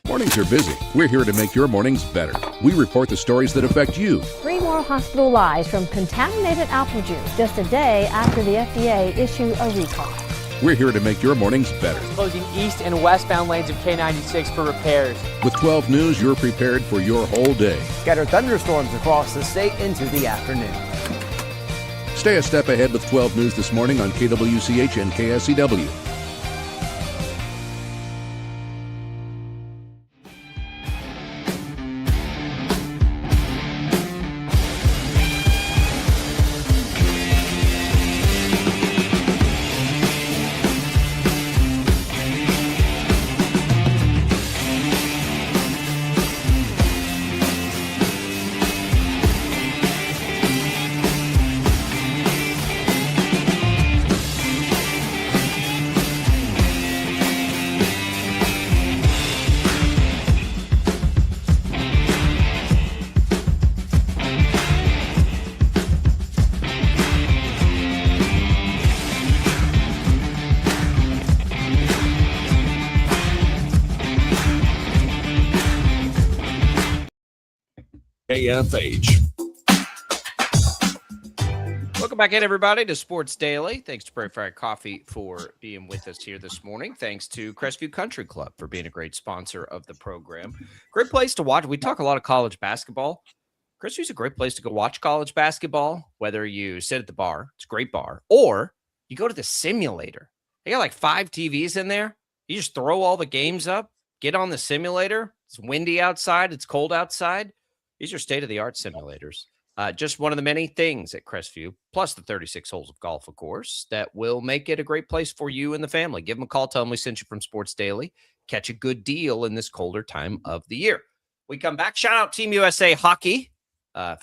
B: Mornings are busy. We're here to make your mornings better. We report the stories that affect you.
I: 3 more hospital lies from contaminated apple juice just a day after the FDA issued a recall.
B: We're here to make your mornings better.
K: Closing east and westbound lanes of K96 for repairs.
B: With 12 News, you're prepared for your whole day.
T: Scattered thunderstorms across the state into the afternoon.
B: Stay a step ahead with 12 News this morning on KWCH and KSCW.
P: KFH.
C: Welcome back in, everybody, to Sports Daily. Thanks to Prairie Fire Coffee for being with us here this morning. Thanks to Crestview Country Club for being a great sponsor of the program. Great place to watch. We talk a lot of college basketball. Crestview's a great place to go watch college basketball, whether you sit at the bar, it's a great bar, or you go to the simulator. They got like 5 TVs in there. You just throw all the games up, get on the simulator. It's windy outside. It's cold outside. These are state-of-the-art simulators. Just one of the many things at Crestview, plus the 36 holes of golf, of course, that will make it a great place for you and the family. Give them a call. Tell them we sent you from Sports Daily. Catch a good deal in this colder time of the year. We come back. Shout out Team USA Hockey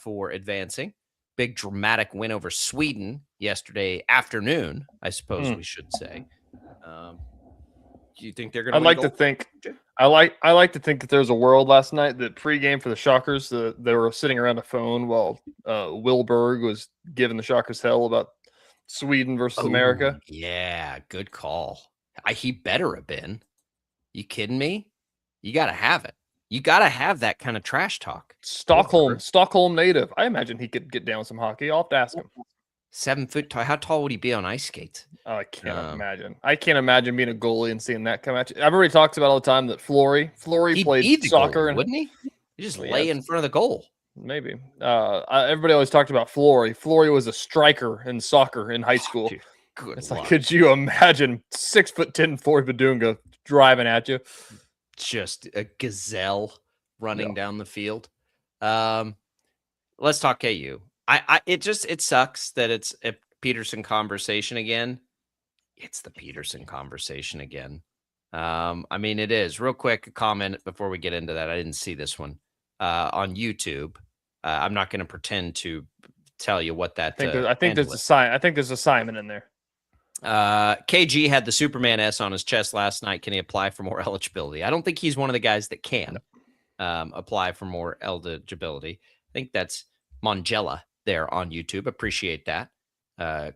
C: for advancing. Big dramatic win over Sweden yesterday afternoon, I suppose we should say. Do you think they're going to?
G: I like to think that there's a world last night that pregame for the Shockers, they were sitting around a phone while Will Berg was giving the Shockers hell about Sweden versus America.
C: Yeah, good call. He better have been. You kidding me? You got to have it. You got to have that kind of trash talk.
G: Stockholm native. I imagine he could get down with some hockey. I'll have to ask him.
C: 7 foot tall. How tall would he be on ice skates?
G: I can't imagine. I can't imagine being a goalie and seeing that come at you. Everybody talks about all the time that Flory played soccer,
C: goalie, wouldn't he? He just lay in front of the goal.
G: Maybe. Everybody always talked about Flory. Flory was a striker in soccer in high school. It's like, could you imagine 6'10" Flory Badunga driving at you?
C: Just a gazelle running down the field. Let's talk KU. It sucks that it's a Peterson conversation again. It's the Peterson conversation again. I mean, it is. Real quick, a comment before we get into that. I didn't see this one on YouTube. I'm not going to pretend to tell you what that.
G: I think there's a sign. I think there's a Simon in there.
C: KG had the Superman S on his chest last night. Can he apply for more eligibility? I don't think he's one of the guys that can apply for more eligibility. I think that's Mongella there on YouTube. Appreciate that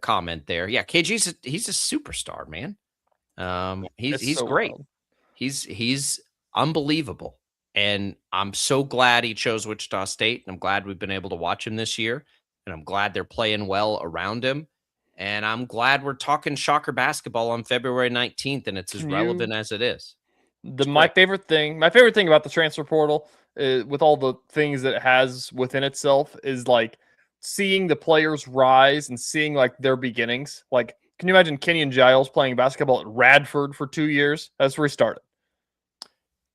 C: comment there. Yeah, KG's he's a superstar, man. He's so great. Wild. He's unbelievable. And I'm so glad he chose Wichita State. And I'm glad we've been able to watch him this year. And I'm glad they're playing well around him. And I'm glad we're talking Shocker basketball on February 19th, and it's as relevant as it is.
G: My favorite thing about the transfer portal, with all the things that it has within itself, is like seeing the players rise and seeing like their beginnings. Like, can you imagine Kenyon Giles playing basketball at Radford for 2 years? That's where he started.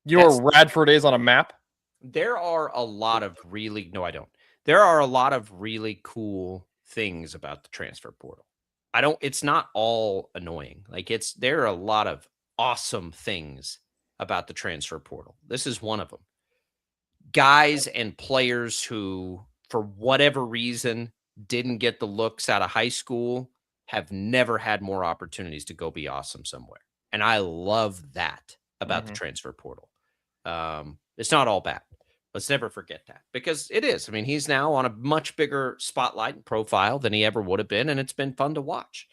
G: You know where Radford is on a map?
C: There are a lot of really There are a lot of really cool things about the transfer portal. It's not all annoying. Like there are a lot of awesome things about the transfer portal. This is one of them. Guys and players who, for whatever reason, didn't get the looks out of high school have never had more opportunities to go be awesome somewhere. And I love that about the transfer portal. It's not all bad. Let's never forget that, because it is. I mean, he's now on a much bigger spotlight and profile than he ever would have been, and it's been fun to watch.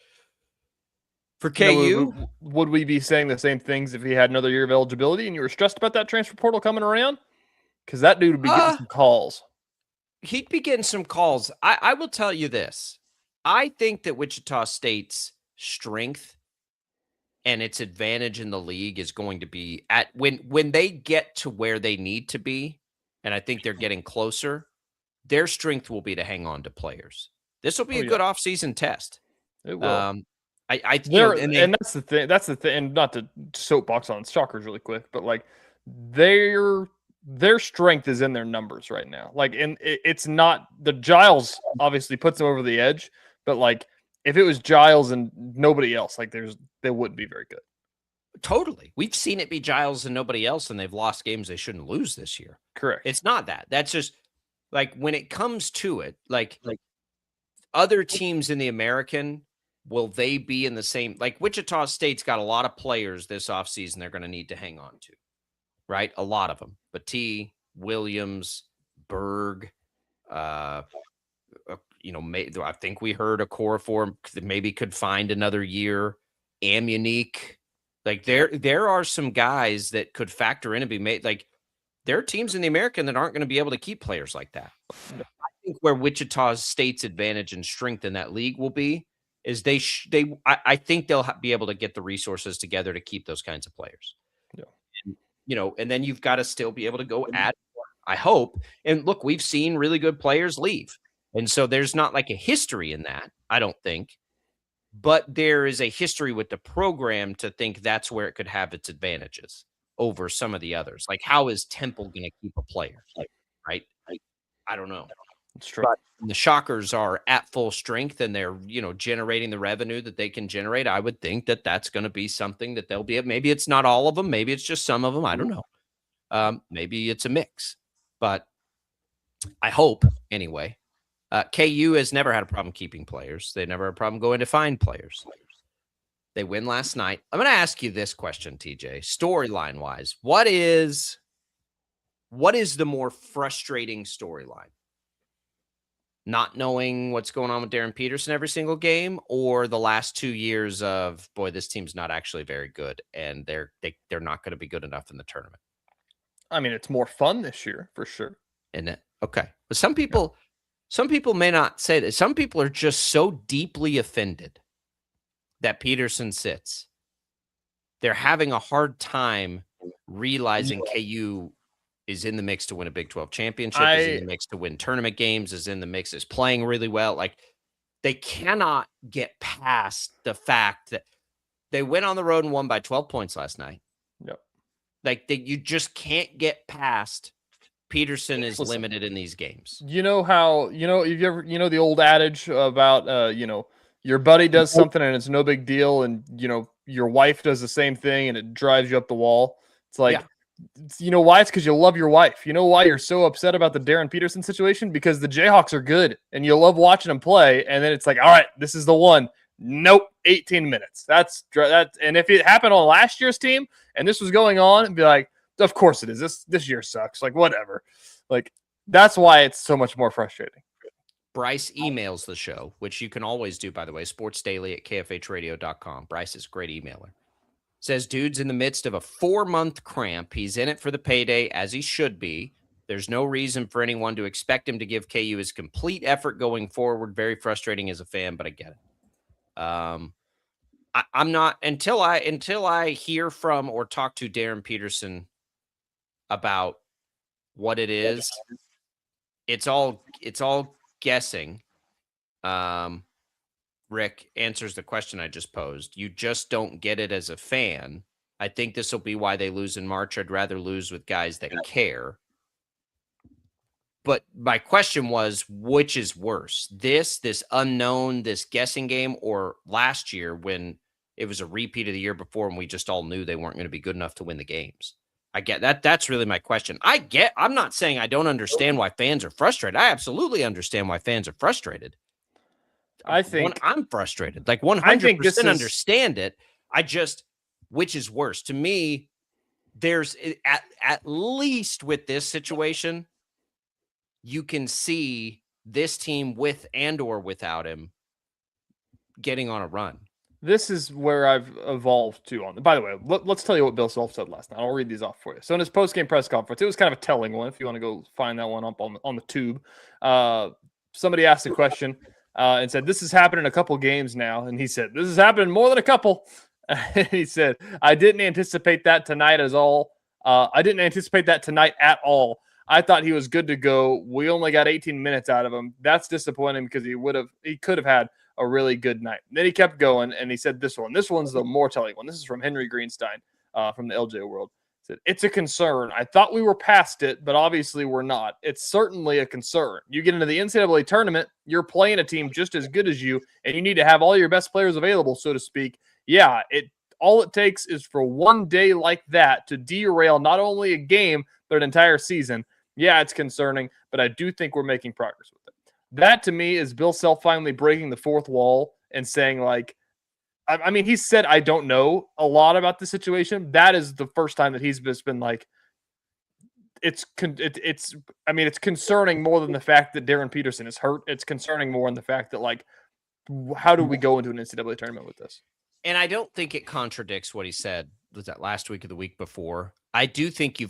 C: For KU,
G: would we be saying the same things if he had another year of eligibility and you were stressed about that transfer portal coming around? Because that dude would be getting some calls.
C: He'd be getting some calls. I will tell you this. I think that Wichita State's strength and its advantage in the league is going to be at when they get to where they need to be, and I think they're getting closer, their strength will be to hang on to players. This will be a good offseason test.
G: It will.
C: And
G: that's the thing. That's the thing. And not to soapbox on Shockers really quick, but like their strength is in their numbers right now. Like, and it's not the Giles obviously puts them over the edge, but like if it was Giles and nobody else, like they wouldn't be very good.
C: Totally. We've seen it be Giles and nobody else, and they've lost games they shouldn't lose this year.
G: Correct.
C: It's not that. That's just like when it comes to it, like other teams in the American, will they be in the same? Like Wichita State's got a lot of players this offseason they're going to need to hang on to, right? A lot of them. Batee, Williams, Berg, I think we heard Okorafor that maybe could find another year. Amunique. Like there are some guys that could factor in and be made. Like there are teams in the American that aren't going to be able to keep players like that. I think where Wichita State's advantage and strength in that league will be is I think they'll be able to get the resources together to keep those kinds of players. Yeah. And then you've got to still be able to go add more, I hope. And look, we've seen really good players leave. And so there's not like a history in that, I don't think. But there is a history with the program to think that's where it could have its advantages over some of the others. Like, how is Temple going to keep a player? Right? I don't know.
G: It's true.
C: But the Shockers are at full strength and they're, generating the revenue that they can generate. I would think that that's going to be something that they'll be. Maybe it's not all of them. Maybe it's just some of them. I don't know. Maybe it's a mix. But I hope, anyway. KU has never had a problem keeping players. They never had a problem going to find players. They win last night. I'm going to ask you this question, TJ. Storyline wise, what is the more frustrating storyline? Not knowing what's going on with Darren Peterson every single game, or the last 2 years of, boy, this team's not actually very good, and they're not going to be good enough in the tournament.
G: I mean, it's more fun this year for sure.
C: Isn't it? Okay, but some people may not say that. Some people are just so deeply offended that Peterson sits. They're having a hard time realizing KU is in the mix to win a Big 12 championship, is in the mix to win tournament games, is in the mix, is playing really well. Like, they cannot get past the fact that they went on the road and won by 12 points last night.
G: Yep.
C: Like, you just can't get past Peterson is limited in these games.
G: You know how, you've ever, the old adage about, your buddy does something and it's no big deal. And, your wife does the same thing and it drives you up the wall. It's like, you know why? It's because you love your wife. You know why you're so upset about the Darren Peterson situation? Because the Jayhawks are good and you love watching them play. And then it's like, all right, this is the one. Nope. 18 minutes. That's. And if it happened on last year's team and this was going on, it'd be like, of course it is. This year sucks. Like, whatever. Like, that's why it's so much more frustrating.
C: Bryce emails the show, which you can always do, by the way, sportsdaily@kfhradio.com. Bryce is a great emailer. Says, dude's in the midst of a 4-month cramp. He's in it for the payday, as he should be. There's no reason for anyone to expect him to give KU his complete effort going forward. Very frustrating as a fan, but I get it. I'm not, until I hear from or talk to Darren Peterson about what it is, it's all guessing. Rick answers the question I just posed. You just don't get it as a fan. I think this will be why they lose in March. I'd rather lose with guys that care. But my question was, which is worse? This unknown, this guessing game, or last year when it was a repeat of the year before and we just all knew they weren't going to be good enough to win the games? I get that. That's really my question. I'm not saying I don't understand why fans are frustrated. I absolutely understand why fans are frustrated.
G: I think
C: I'm frustrated. Like 100% understand it. Which is worse to me? There's at least with this situation, you can see this team with and or without him getting on a run.
G: This is where I've evolved to on. By the way, let's tell you what Bill Self said last night. I'll read these off for you. So in his post-game press conference, it was kind of a telling one. If you want to go find that one up on the tube, somebody asked a question and said, "This has happened in a couple games now," and he said, "This has happened more than a couple." He said, "I didn't anticipate that tonight at all. I didn't anticipate that tonight at all. I thought he was good to go. We only got 18 minutes out of him. That's disappointing because he could have had a really good night." And then he kept going and he said this one. This one's the more telling one. This is from Henry Greenstein from the LJ World. He said, "It's a concern. I thought we were past it, but obviously we're not. It's certainly a concern. You get into the NCAA tournament, you're playing a team just as good as you, and you need to have all your best players available, so to speak. Yeah, all it takes is for one day like that to derail not only a game, but an entire season. Yeah, it's concerning, but I do think we're making progress with it." That to me is Bill Self finally breaking the fourth wall and saying, like, I mean, he said, "I don't know a lot about the situation." That is the first time that he's just been like, it's concerning more than the fact that Darren Peterson is hurt. It's concerning more in the fact that, like, how do we go into an NCAA tournament with this?
C: And I don't think it contradicts what he said. Was that last week or the week before? I do think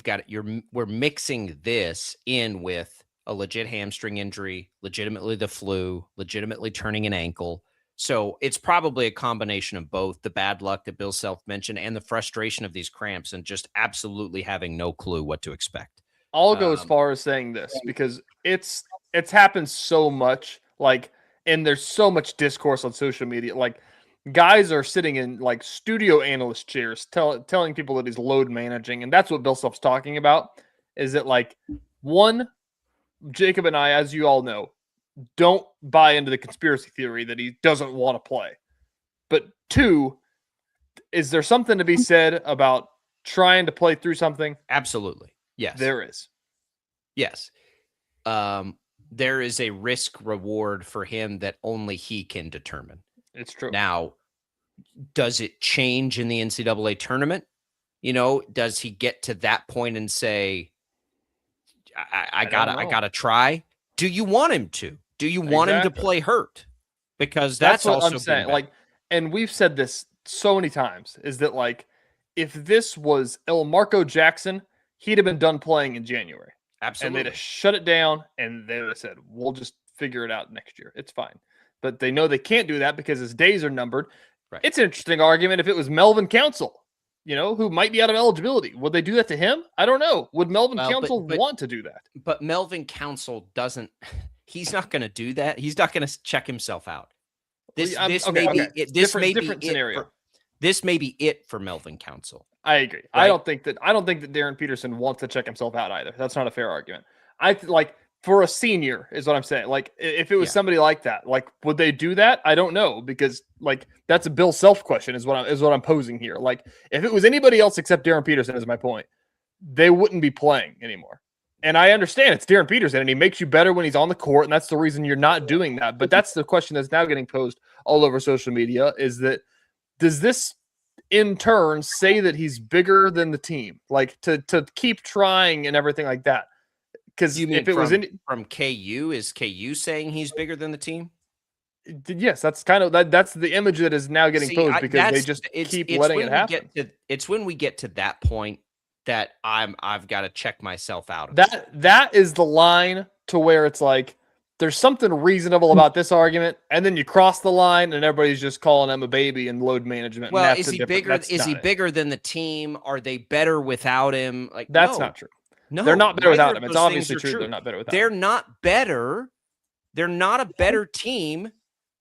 C: we're mixing this in with a legit hamstring injury, legitimately the flu, legitimately turning an ankle. So it's probably a combination of both the bad luck that Bill Self mentioned and the frustration of these cramps and just absolutely having no clue what to expect.
G: I'll go as far as saying this because it's happened so much, like, and there's so much discourse on social media. Like, guys are sitting in like studio analyst chairs telling people that he's load managing. And that's what Bill Self's talking about, is that, like, one, Jacob and I, as you all know, don't buy into the conspiracy theory that he doesn't want to play. But two, is there something to be said about trying to play through something?
C: Absolutely. Yes.
G: There is.
C: Yes. There is a risk reward for him that only he can determine.
G: It's true.
C: Now, does it change in the NCAA tournament? You know, does he get to that point and say, I gotta try? Do you want him to? Do you want him to play hurt? Because that's what also I'm saying.
G: Like, and we've said this so many times, is that, like, if this was El Marco Jackson, he'd have been done playing in January.
C: Absolutely.
G: And they'd have shut it down and they would have said, "We'll just figure it out next year. It's fine." But they know they can't do that because his days are numbered.
C: Right.
G: It's an interesting argument if it was Melvin Council, who might be out of eligibility. Would they do that to him? I don't know. Would Melvin Council want to do that?
C: But Melvin Council doesn't. He's not going to do that. He's not going to check himself out. This may be it for Melvin Council.
G: I agree. Right? I don't think that Darren Peterson wants to check himself out either. That's not a fair argument. For a senior is what I'm saying. Like, if it was somebody like that, like, would they do that? I don't know, because, like, that's a Bill Self question is what I'm posing here. Like, if it was anybody else except Darren Peterson, is my point, they wouldn't be playing anymore. And I understand it's Darren Peterson and he makes you better when he's on the court, and that's the reason you're not doing that. But that's the question that's now getting posed all over social media, is that, does this in turn say that he's bigger than the team? Like, to keep trying and everything like that. Because if it was
C: from KU, is KU saying he's bigger than the team?
G: Yes, that's kind of that's the image that is now getting posed, because they just keep letting it happen.
C: It's when we get to that point that I've got to check myself out.
G: That is the line to where it's like, there's something reasonable about this argument, and then you cross the line and everybody's just calling him a baby in load management.
C: Well, is he bigger? Is he bigger than the team? Are they better without him? Like,
G: that's not true. No, they're not better without him. It's obviously true. They're not better without him.
C: They're not better. They're not a better team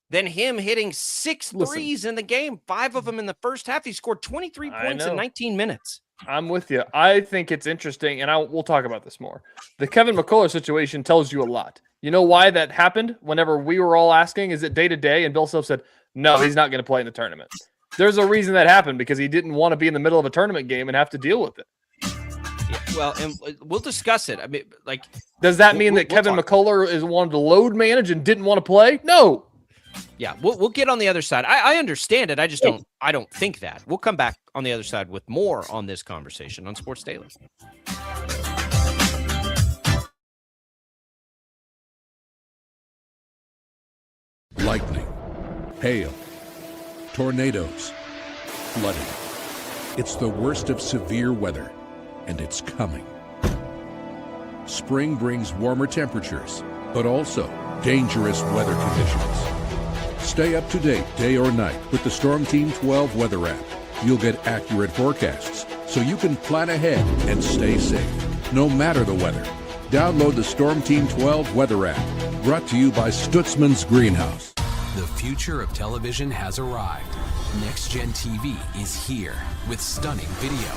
C: than him hitting 6 threes in the game, 5 of them in the first half. He scored 23 points in 19 minutes.
G: I'm with you. I think it's interesting, and we'll talk about this more. The Kevin McCullough situation tells you a lot. You know why that happened? Whenever we were all asking, is it day to day? And Bill Self said, no, he's not going to play in the tournament. There's a reason that happened, because he didn't want to be in the middle of a tournament game and have to deal with it.
C: Yeah, well, and we'll discuss it. I mean, like,
G: does that mean that Kevin McCullough is wanted to load manage and didn't want to play? No.
C: Yeah, we'll get on the other side. I understand it. I just don't think that. We'll come back on the other side with more on this conversation on Sports Daily.
B: Lightning, hail, tornadoes, flooding. It's the worst of severe weather, and it's coming. Spring brings warmer temperatures, but also dangerous weather conditions. Stay up to date day or night with the Storm Team 12 weather app. You'll get accurate forecasts so you can plan ahead and stay safe, no matter the weather. Download the Storm Team 12 weather app, brought to you by Stutzman's Greenhouse.
H: The future of television has arrived. Next Gen TV is here with stunning video,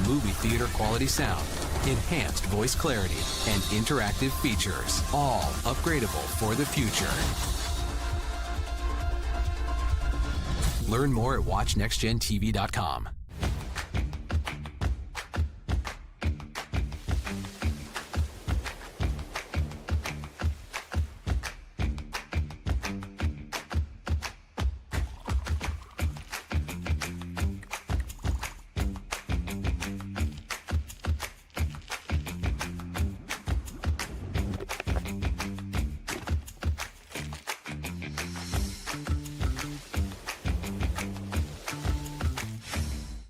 H: movie theater quality sound, enhanced voice clarity, and interactive features, all upgradable for the future. Learn more at watchnextgentv.com.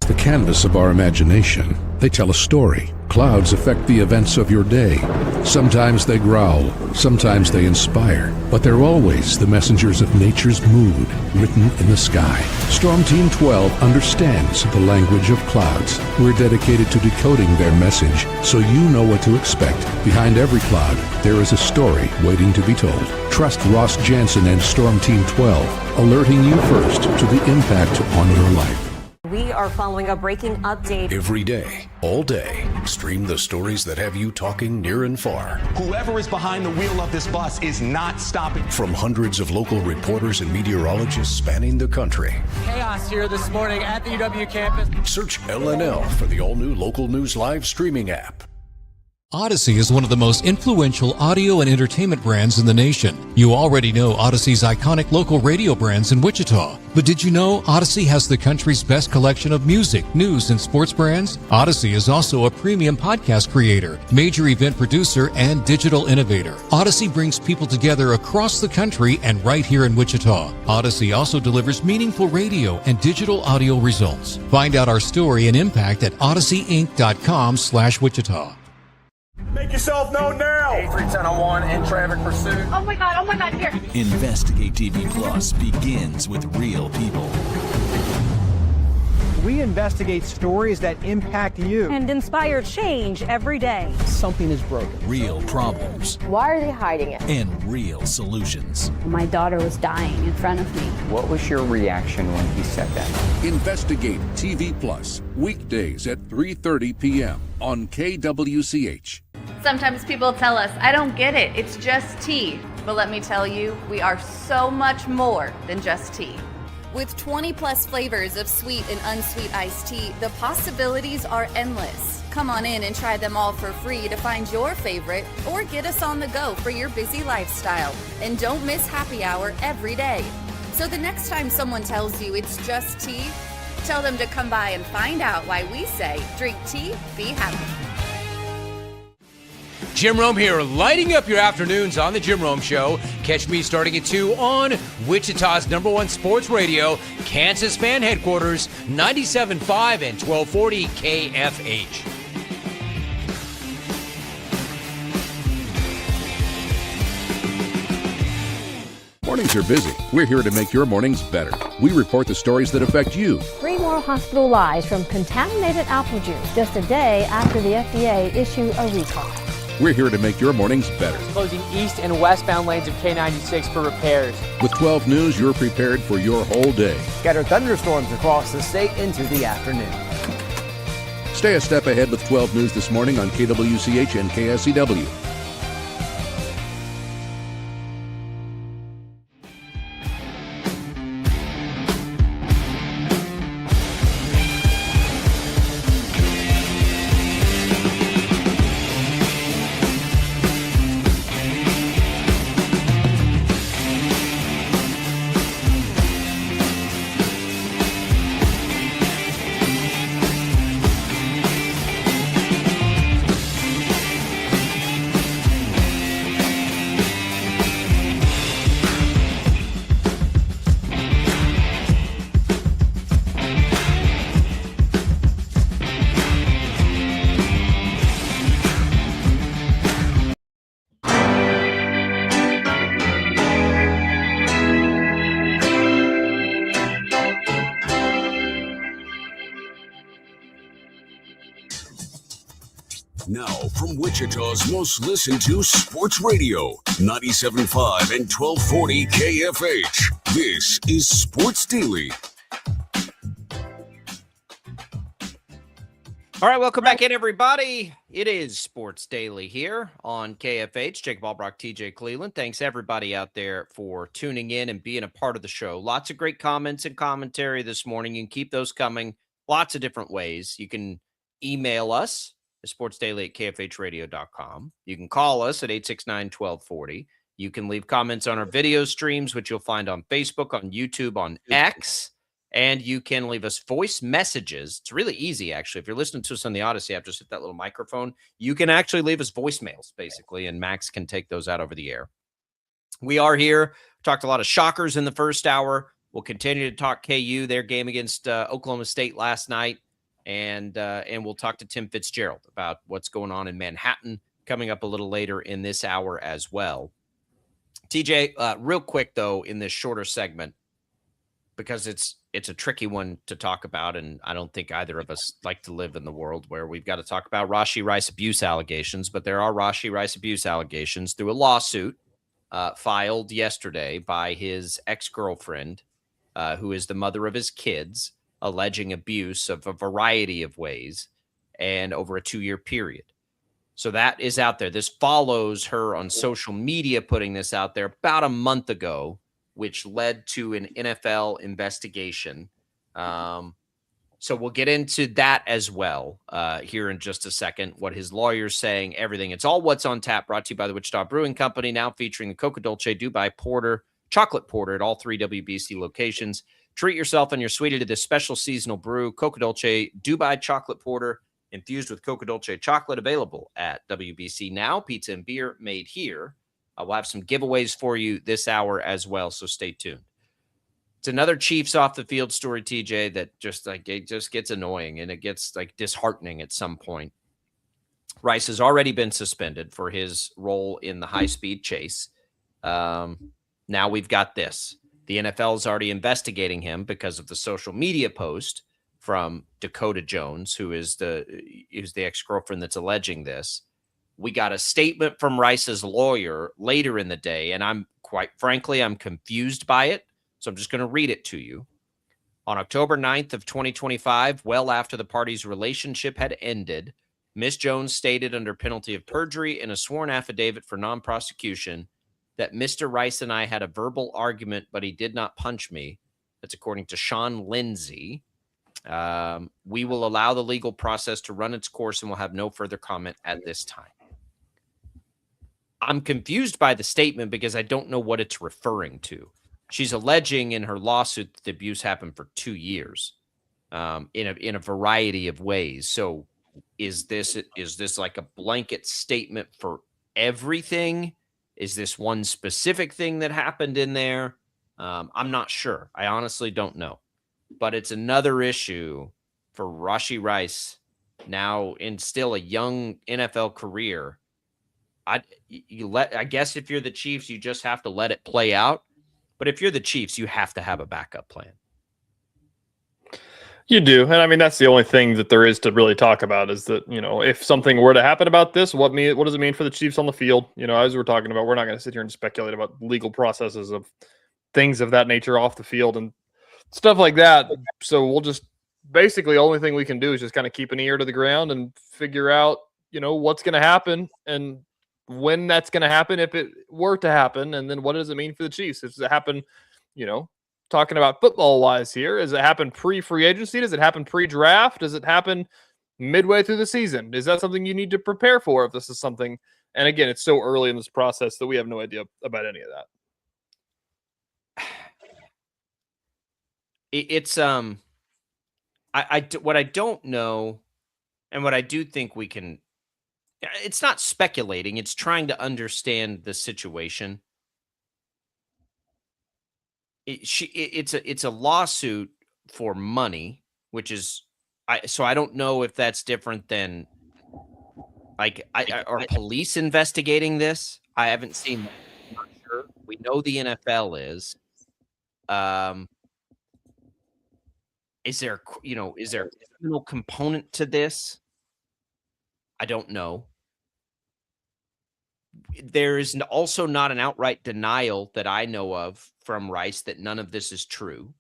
B: The canvas of our imagination. They tell a story. Clouds affect the events of your day. Sometimes they growl, sometimes they inspire, but they're always the messengers of nature's mood written in the sky. Storm Team 12 understands the language of clouds. We're dedicated to decoding their message so you know what to expect. Behind every cloud, there is a story waiting to be told. Trust Ross Jansen and Storm Team 12, alerting you first to the impact on your life.
O: We are following a breaking update.
P: Every day, all day, stream the stories that have you talking near and far.
J: Whoever is behind the wheel of this bus is not stopping.
P: From hundreds of local reporters and meteorologists spanning the country.
K: Chaos here this morning at the UW campus.
P: Search LNL for the all-new Local News Live streaming app.
L: Odyssey is one of the most influential audio and entertainment brands in the nation. You already know Odyssey's iconic local radio brands in Wichita. But did you know Odyssey has the country's best collection of music, news, and sports brands? Odyssey is also a premium podcast creator, major event producer, and digital innovator. Odyssey brings people together across the country and right here in Wichita. Odyssey also delivers meaningful radio and digital audio results. Find out our story and impact at odysseyinc.com/Wichita.
J: Make yourself known now.
T: 831001 in traffic pursuit.
O: Oh my God, here.
M: Investigate TV Plus begins with real people.
Q: We investigate stories that impact you.
I: And inspire change every day.
T: Something is broken.
M: Real problems.
O: Why are they hiding it?
M: And real solutions.
R: My daughter was dying in front of me.
S: What was your reaction when he said that?
B: Investigate TV Plus, weekdays at 3:30 p.m. on KWCH.
N: Sometimes people tell us, I don't get it, it's just tea. But let me tell you, we are so much more than just tea. With 20 plus flavors of sweet and unsweet iced tea, the possibilities are endless. Come on in and try them all for free to find your favorite or get us on the go for your busy lifestyle. And don't miss happy hour every day. So the next time someone tells you it's just tea, tell them to come by and find out why we say, drink tea, be happy.
D: Jim Rome here, lighting up your afternoons on The Jim Rome Show. Catch me starting at 2 on Wichita's #1 sports radio, Kansas Fan Headquarters, 97.5 and 1240 KFH.
B: Mornings are busy. We're here to make your mornings better. We report the stories that affect you.
I: 3 more hospitalized from contaminated apple juice just a day after the FDA issued a recall.
B: We're here to make your mornings better.
K: Closing east and westbound lanes of K96 for repairs.
B: With 12 News, you're prepared for your whole day.
T: Scattered thunderstorms across the state into the afternoon.
B: Stay a step ahead with 12 News this morning on KWCH and KSCW.
U: From Wichita's most listened to sports radio, 97.5 and 1240 KFH. This is Sports Daily.
C: All right, welcome back in, everybody. It is Sports Daily here on KFH. Jacob Albrock, TJ Cleveland. Thanks, everybody out there, for tuning in and being a part of the show. Lots of great comments and commentary this morning. You can keep those coming lots of different ways. You can email us at sportsdaily@kfhradio.com. You can call us at 869-1240. You can leave comments on our video streams, which you'll find on Facebook, on YouTube, on X. And you can leave us voice messages. It's really easy, actually. If you're listening to us on the Odyssey app, just hit that little microphone. You can actually leave us voicemails, basically, and Max can take those out over the air. We are here. Talked a lot of shockers in the first hour. We'll continue to talk KU, their game against Oklahoma State last night. And we'll talk to Tim Fitzgerald about what's going on in Manhattan coming up a little later in this hour as well. TJ, real quick, though, in this shorter segment, because it's a tricky one to talk about, and I don't think either of us like to live in the world where we've got to talk about Rashee Rice abuse allegations, but there are Rashee Rice abuse allegations through a lawsuit filed yesterday by his ex-girlfriend, who is the mother of his kids, alleging abuse of a variety of ways and over a 2-year period. So that is out there. This follows her on social media putting this out there about a month ago, which led to an NFL investigation. So we'll get into that as well here in just a second, what his lawyer's saying, everything. It's all What's on Tap, brought to you by the Wichita Brewing Company, now featuring the Coca Dolce Dubai Porter, Chocolate Porter at all 3 WBC locations. Treat yourself and your sweetie to this special seasonal brew, Coca Dolce Dubai Chocolate Porter, infused with Coca Dolce chocolate, available at WBC now. Pizza and beer made here. We'll have some giveaways for you this hour as well, so stay tuned. It's another Chiefs off the field story, TJ, that it just gets annoying and it gets disheartening at some point. Rice has already been suspended for his role in the high-speed chase. Now we've got this. The NFL is already investigating him because of the social media post from Dakota Jones, who is the ex-girlfriend that's alleging this. We got a statement from Rice's lawyer later in the day, and I'm confused by it. So I'm just going to read it to you. On October 9th of 2025, well after the parties' relationship had ended, Ms. Jones stated under penalty of perjury in a sworn affidavit for non-prosecution that Mr. Rice and I had a verbal argument, but he did not punch me. That's according to Sean Lindsay. We will allow the legal process to run its course and will have no further comment at this time. I'm confused by the statement because I don't know what it's referring to. She's alleging in her lawsuit that the abuse happened for 2 years, in a variety of ways. So is this like a blanket statement for everything? Is this one specific thing that happened in there? I'm not sure. I honestly don't know. But it's another issue for Rashee Rice now in still a young NFL career. I guess if you're the Chiefs, you just have to let it play out. But if you're the Chiefs, you have to have a backup plan.
G: You do. And I mean, that's the only thing that there is to really talk about is that, if something were to happen about this, what does it mean for the Chiefs on the field? As we're talking about, we're not going to sit here and speculate about legal processes of things of that nature off the field and stuff like that. So we'll just basically, the only thing we can do is just kind of keep an ear to the ground and figure out, what's going to happen and when that's going to happen, if it were to happen. And then what does it mean for the Chiefs? Does it happen, talking about football wise here, does it happen pre-free agency? Does it happen pre-draft? Does it happen midway through the season? Is that something you need to prepare for if this is something? And again, it's so early in this process that we have no idea about any of that.
C: It's what I don't know, and what I do think we can. It's not speculating. It's trying to understand the situation. It's a lawsuit for money, which is so I don't know if that's different than are police investigating this? I haven't seen that. I'm not sure. We know the NFL is. Is there a criminal component to this? I don't know. there is also not an outright denial that I know of from Rice that none of this is true,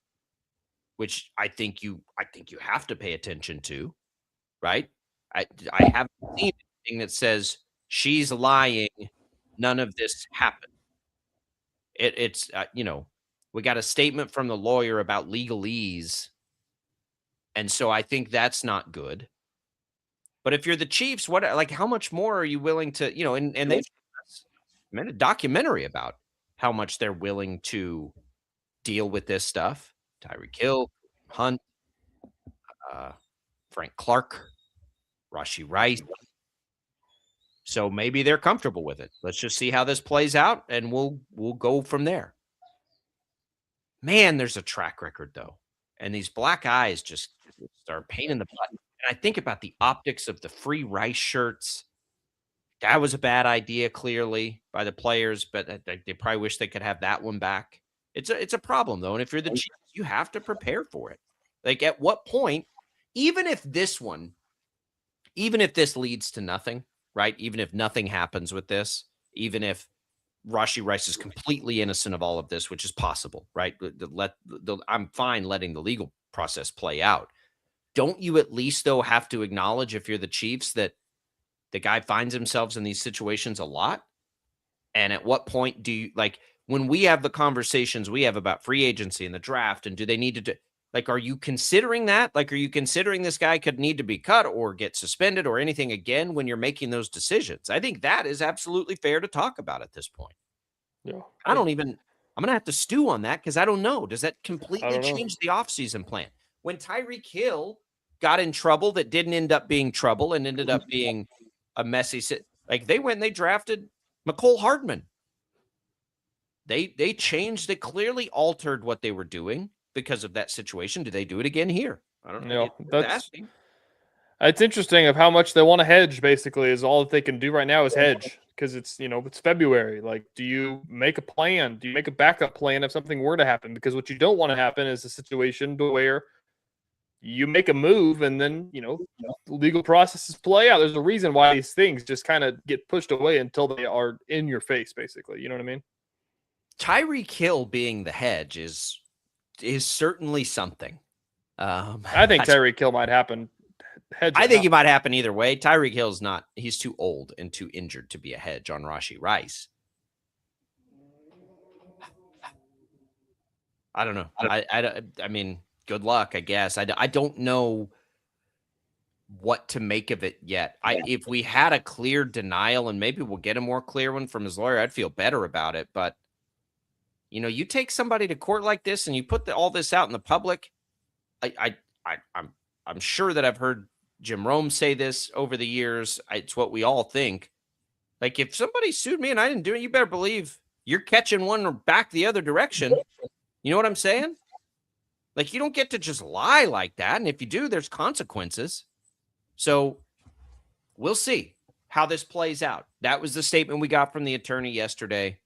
C: which I think you have to pay attention to, right? I haven't seen anything that says she's lying. None of this happened. It's we got a statement from the lawyer about legalese, and so I think that's not good. But if you're the Chiefs, how much more are you willing to, and they've made a documentary about how much they're willing to deal with this stuff. Tyreek Hill, Hunt, Frank Clark, Rashee Rice. So maybe they're comfortable with it. Let's just see how this plays out, and we'll go from there. Man, there's a track record, though. And these black eyes just are a pain in the butt. And I think about the optics of the free Rice shirts. That was a bad idea, clearly, by the players, but they probably wish they could have that one back. It's a problem, though. And if you're the Chiefs, you have to prepare for it. Like, at what point, even if this leads to nothing, right? Even if nothing happens with this, even if Rashee Rice is completely innocent of all of this, which is possible, right? I'm fine letting the legal process play out. Don't you at least, though, have to acknowledge, if you're the Chiefs, that the guy finds himself in these situations a lot? And at what point do you, when we have the conversations we have about free agency and the draft, and do they need to do, are you considering that? Are you considering this guy could need to be cut or get suspended or anything again when you're making those decisions? I think that is absolutely fair to talk about at this point.
G: Yeah.
C: I'm going to have to stew on that because I don't know. Does that completely change the offseason plan? When Tyreek Hill got in trouble that didn't end up being trouble and ended up being a messy they went and they drafted McCole Hardman. They changed, they clearly altered what they were doing because of that situation. Do they do it again here? I don't know.
G: It's interesting of how much they want to hedge, basically, is all that they can do right now is hedge, because it's February. Do you make a plan? Do you make a backup plan if something were to happen? Because what you don't want to happen is a situation where you make a move and then, legal processes play out. There's a reason why these things just kind of get pushed away until they are in your face, basically. You know what I mean?
C: Tyreek Hill being the hedge is certainly something.
G: I think Tyreek Hill might happen.
C: I think he might happen either way. Tyreek Hill's not. He's too old and too injured to be a hedge on Rashee Rice. I don't know. I mean, good luck, I guess. I don't know what to make of it yet. If we had a clear denial, and maybe we'll get a more clear one from his lawyer, I'd feel better about it. But you take somebody to court like this and you put all this out in the public. I'm sure that I've heard Jim Rome say this over the years. It's what we all think. If somebody sued me and I didn't do it, you better believe you're catching one back the other direction. You know what I'm saying? You don't get to just lie like that. And if you do, there's consequences. So we'll see how this plays out. That was the statement we got from the attorney yesterday.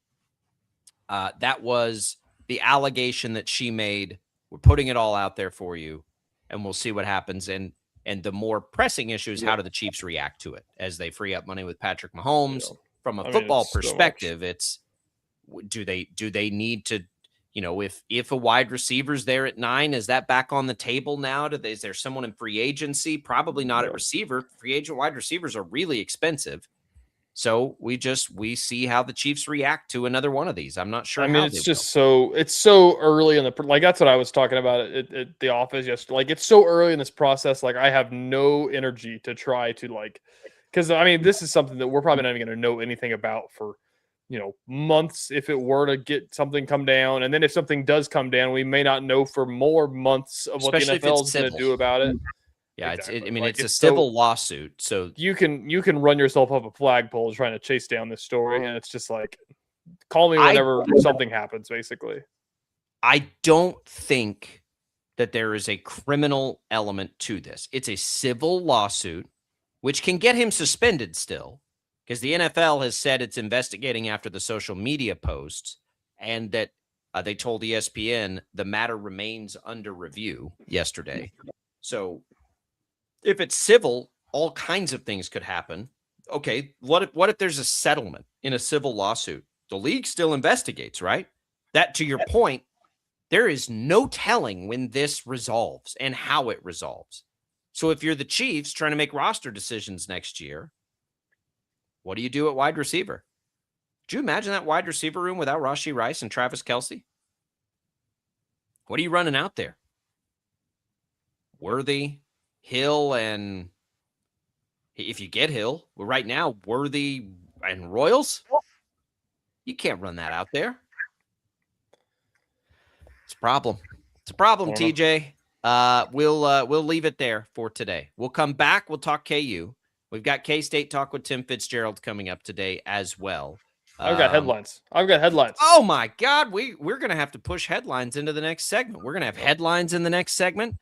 C: That was the allegation that she made. We're putting it all out there for you, and we'll see what happens. And the more pressing issue is, how do the Chiefs react to it as they free up money with Patrick Mahomes? From a football perspective, it's do they need to, if a wide receiver's there at 9, is that back on the table now? Is there someone in free agency? Probably not at receiver. Free agent wide receivers are really expensive. So we see how the Chiefs react to another one of these. I'm not sure.
G: It's so early in the, that's what I was talking about at the office yesterday. It's so early in this process. I have no energy to try to because this is something that we're probably not even going to know anything about for, months if it were to get something come down. And then if something does come down, we may not know for more months of what the NFL is going to do about it.
C: Yeah, exactly. It's a civil lawsuit, so
G: you can run yourself up a flagpole trying to chase down this story, and it's just call me whenever something happens. Basically,
C: I don't think that there is a criminal element to this. It's a civil lawsuit, which can get him suspended still, because the NFL has said it's investigating after the social media posts, and that they told ESPN the matter remains under review yesterday. So if it's civil, all kinds of things could happen okay, what if there's a settlement in a civil lawsuit? The league still investigates, right? That, to your point, there is no telling when this resolves and how it resolves. So if you're the Chiefs trying to make roster decisions next year, what do you do at wide receiver? Could you imagine that wide receiver room without Rashee Rice and Travis Kelce? What are you running out there? Worthy, Hill, and if you get Hill, well, right now, Worthy and Royals, you can't run that out there. It's a problem. It's a problem, TJ. We'll leave it there for today. We'll come back. We'll talk KU. We've got K-State Talk with Tim Fitzgerald coming up today as well.
G: I've got headlines.
C: Oh, my God. We're going to have to push headlines into the next segment. We're going to have headlines in the next segment.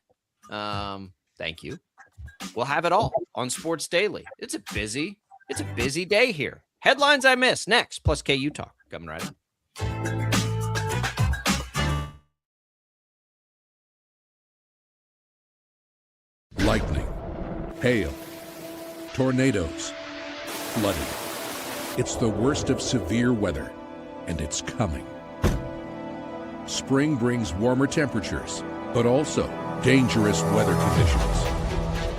C: Thank you. We'll have it all on Sports Daily. It's a busy day here. Headlines I missed next, plus KU Talk coming right up.
B: Lightning, hail, tornadoes, flooding. It's the worst of severe weather, and it's coming. Spring brings warmer temperatures, but also dangerous weather conditions.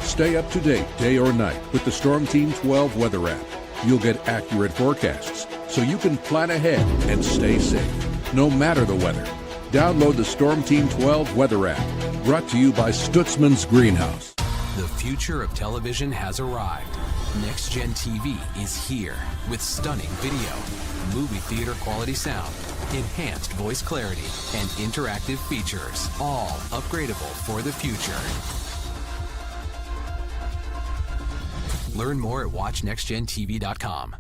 B: Stay up to date day or night with the Storm Team 12 weather app. You'll get accurate forecasts, so you can plan ahead and stay safe, no matter the weather. Download the Storm Team 12 weather app, brought to you by Stutzman's Greenhouse.
H: The future of television has arrived. Next Gen TV is here with stunning video, movie theater quality sound, enhanced voice clarity, and interactive features, all upgradable for the future. Learn more at watchnextgentv.com.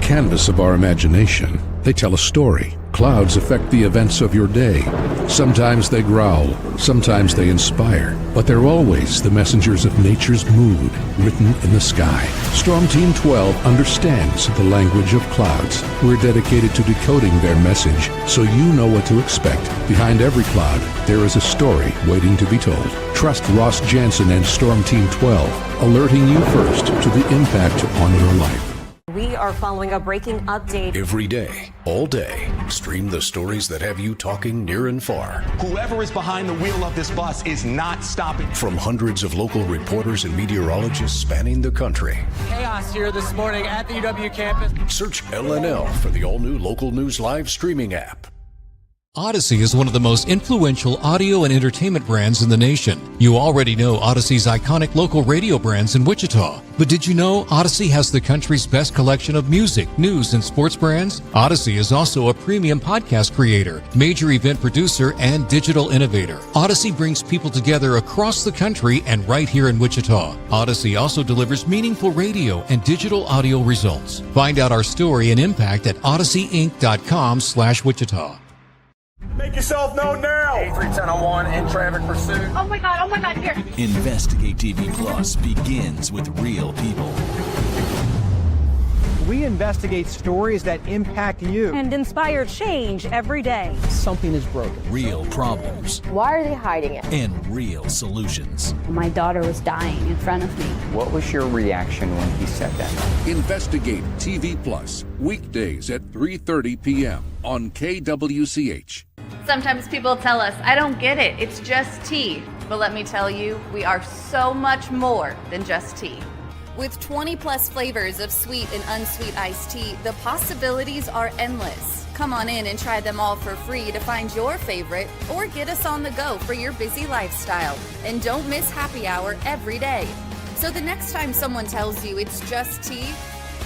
B: Canvas of our imagination. They tell a story. Clouds affect the events of your day. Sometimes they growl, sometimes they inspire, but they're always the messengers of nature's mood, written in the sky. Storm Team 12 understands the language of clouds. We're dedicated to decoding their message, so you know what to expect. Behind every cloud, there is a story waiting to be told. Trust Ross Jansen and Storm Team 12, alerting you first to the impact on your life.
O: We are following a breaking update.
P: Every day, all day, stream the stories that have you talking near and far.
J: Whoever is behind the wheel of this bus is not stopping.
P: From hundreds of local reporters and meteorologists spanning the country.
K: Chaos here this morning at the UW campus.
P: Search LNL for the all-new Local News Live streaming app.
L: Odyssey is one of the most influential audio and entertainment brands in the nation. You already know Odyssey's iconic local radio brands in Wichita. But did you know Odyssey has the country's best collection of music, news, and sports brands? Odyssey is also a premium podcast creator, major event producer, and digital innovator. Odyssey brings people together across the country and right here in Wichita. Odyssey also delivers meaningful radio and digital audio results. Find out our story and impact at odysseyinc.com/Wichita.
J: Make yourself known now.
K: 8310 in traffic pursuit.
O: Oh my God, here.
M: Investigate TV Plus begins with real people.
Q: We investigate stories that impact you
I: and inspire change every day.
T: Something is broken.
M: Real problems.
O: Why are they hiding it?
M: And real solutions.
R: My daughter was dying in front of me.
S: What was your reaction when he said that?
B: Investigate TV Plus, weekdays at 3:30 p.m. on KWCH.
N: Sometimes people tell us, I don't get it, it's just tea. But let me tell you, we are so much more than just tea. With 20 plus flavors of sweet and unsweet iced tea, the possibilities are endless. Come on in and try them all for free to find your favorite or get us on the go for your busy lifestyle. And don't miss happy hour every day. So the next time someone tells you it's just tea,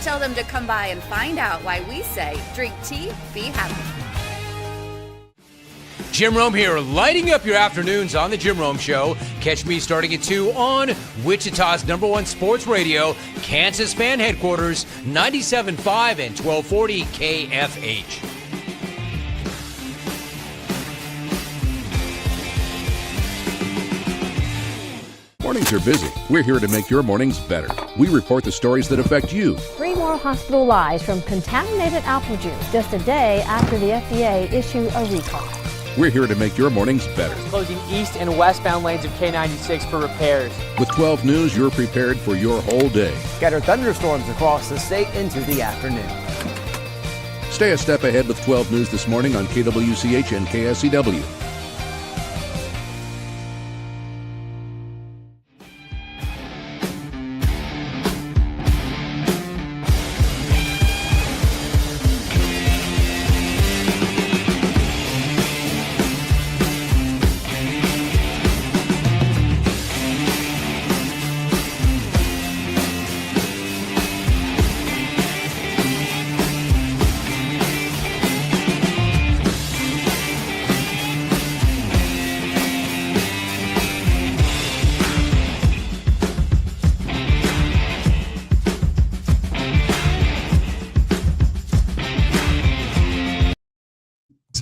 N: tell them to come by and find out why we say drink tea, be happy.
D: Jim Rome here, lighting up your afternoons on the Jim Rome Show. Catch me starting at 2 on Wichita's #1 sports radio, Kansas Fan Headquarters, 97.5 and 1240 KFH.
B: Mornings are busy. We're here to make your mornings better. We report the stories that affect you.
I: 3 more hospital lies from contaminated apple juice just a day after the FDA issued a recall.
B: We're here to make your mornings better.
K: Closing east and westbound lanes of K96 for repairs.
B: With 12 News, you're prepared for your whole day.
T: Scattered thunderstorms across the state into the afternoon.
B: Stay a step ahead with 12 News this morning on KWCH and KSEW.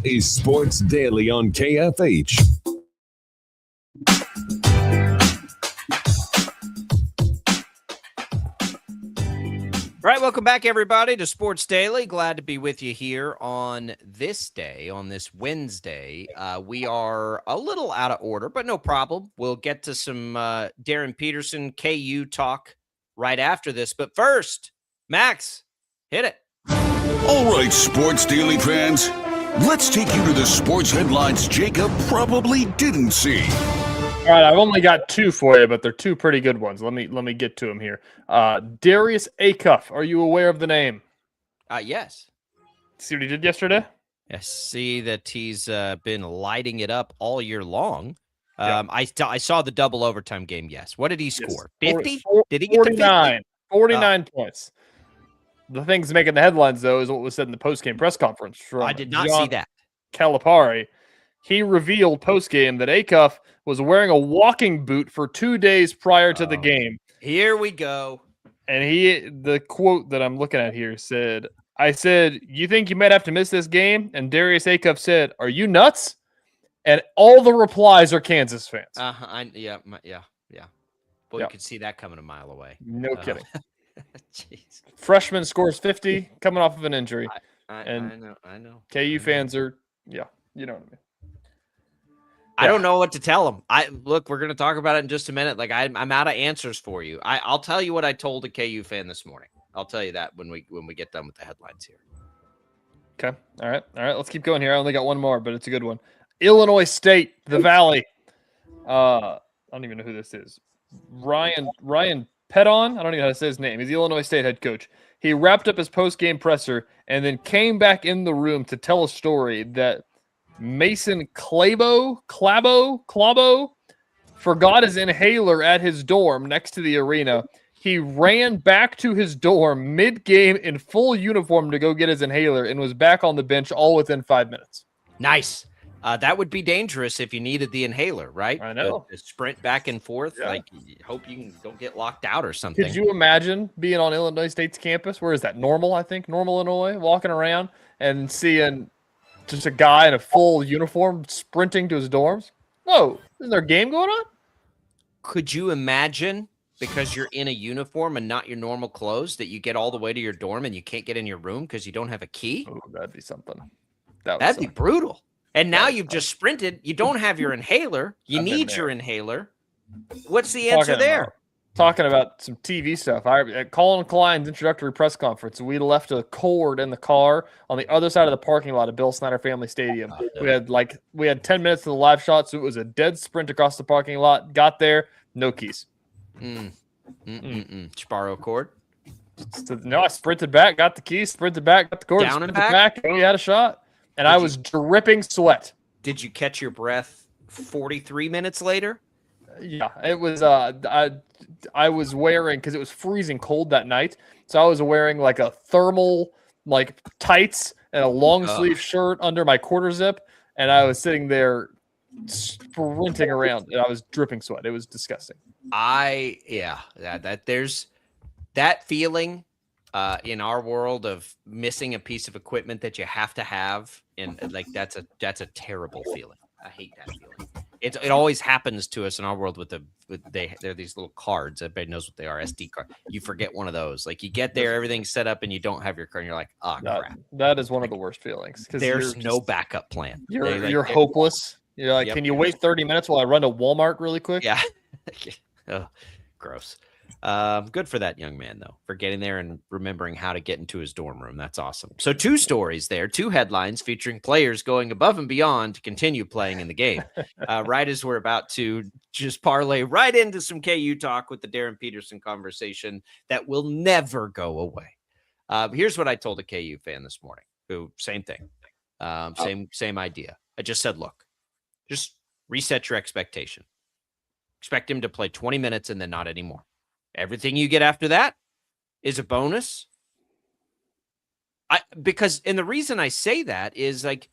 U: Is Sports Daily on KFH.
C: All right, welcome back, everybody, to Sports Daily. Glad to be with you here on this day, on this Wednesday. We are a little out of order, but no problem. We'll get to some Darren Peterson KU talk right after this. But first, Max, hit it.
U: All right, Sports Daily fans. Let's take you to the sports headlines Jacob probably didn't see.
G: All right, I've only got 2 for you, but they're 2 pretty good ones. Let me get to them here. Darius Acuff, are you aware of the name?
C: Yes.
G: See what he did yesterday?
C: I see that he's been lighting it up all year long.
G: Yeah.
C: I saw the double overtime game. Yes. What did he score? 50? Did he get
G: 49?
C: to 50?
G: 49 points. The thing's making the headlines, though, is what was said in the post-game press conference from
C: I did not
G: John
C: see that.
G: Calipari. He revealed post-game that Acuff was wearing a walking boot for 2 days prior to the game.
C: Here we go.
G: And the quote that I'm looking at here said, I said, you think you might have to miss this game? And Darius Acuff said, are you nuts? And all the replies are Kansas fans.
C: Yeah. Boy, you could see that coming a mile away.
G: No kidding.
C: Jeez.
G: Freshman scores 50 coming off of an injury.
C: I know.
G: KU fans are, you know what I mean.
C: I don't know what to tell them. Look, we're going to talk about it in just a minute. Like I'm out of answers for you. I'll tell you what I told a KU fan this morning. I'll tell you that when we get done with the headlines here.
G: Okay. All right. Let's keep going here. I only got one more, but it's a good one. Illinois State, the Valley. I don't even know who this is. Ryan Pedon. I don't even know how to say his name. He's the Illinois State head coach. He wrapped up his post-game presser and then came back in the room to tell a story that Mason Clabo forgot his inhaler at his dorm next to the arena. He ran back to his dorm mid-game in full uniform to go get his inhaler and was back on the bench all within 5 minutes.
C: Nice. That would be dangerous if you needed the inhaler, right?
G: I know.
C: The sprint back and forth. Yeah. Like, hope you don't get locked out or something.
G: Could you imagine being on Illinois State's campus? Where is that? Normal, Illinois, walking around and seeing just a guy in a full uniform sprinting to his dorms? Whoa, isn't there a game going on?
C: Could you imagine, because you're in a uniform and not your normal clothes, that you get all the way to your dorm and you can't get in your room because you don't have a key?
G: Oh, that'd be something.
C: That'd be brutal. And now you've just sprinted. You don't have your inhaler. You need your inhaler. What's the answer there?
G: Talking about some TV stuff. At Colin Klein's introductory press conference, we left a cord in the car on the other side of the parking lot of Bill Snyder Family Stadium. We had 10 minutes to the live shot, so it was a dead sprint across the parking lot. Got there, no keys.
C: Sparrow cord?
G: No, I sprinted back, got the keys, sprinted back, got the cord,
C: down and
G: sprinted back. We had a shot. And I was dripping sweat.
C: Did you catch your breath 43 minutes later?
G: Yeah, it was. I was wearing, because it was freezing cold that night, so I was wearing like a thermal, like tights and a long sleeve shirt under my quarter zip, and I was sitting there sprinting around, and I was dripping sweat. It was disgusting.
C: There's that feeling in our world of missing a piece of equipment that you have to have, and like that's a terrible feeling. I hate that feeling. It always happens to us in our world with they're these little cards. Everybody knows what they are, SD card. You forget one of those. Like you get there, everything's set up, and you don't have your card, and you're like, oh crap.
G: That is one of the worst feelings.
C: There's no backup plan.
G: You're hopeless. You're like, can you wait 30 minutes while I run to Walmart really quick?
C: Yeah. Oh, gross. Good for that young man, though, for getting there and remembering how to get into his dorm room. That's awesome. So 2 stories there, 2 headlines featuring players going above and beyond to continue playing in the game. Right as we're about to just parlay right into some KU talk with the Darren Peterson conversation that will never go away. Here's what I told a KU fan this morning, who same thing, same idea. I just said, look, just reset your expectation. Expect him to play 20 minutes and then not anymore. Everything you get after that is a bonus. And the reason I say that is like,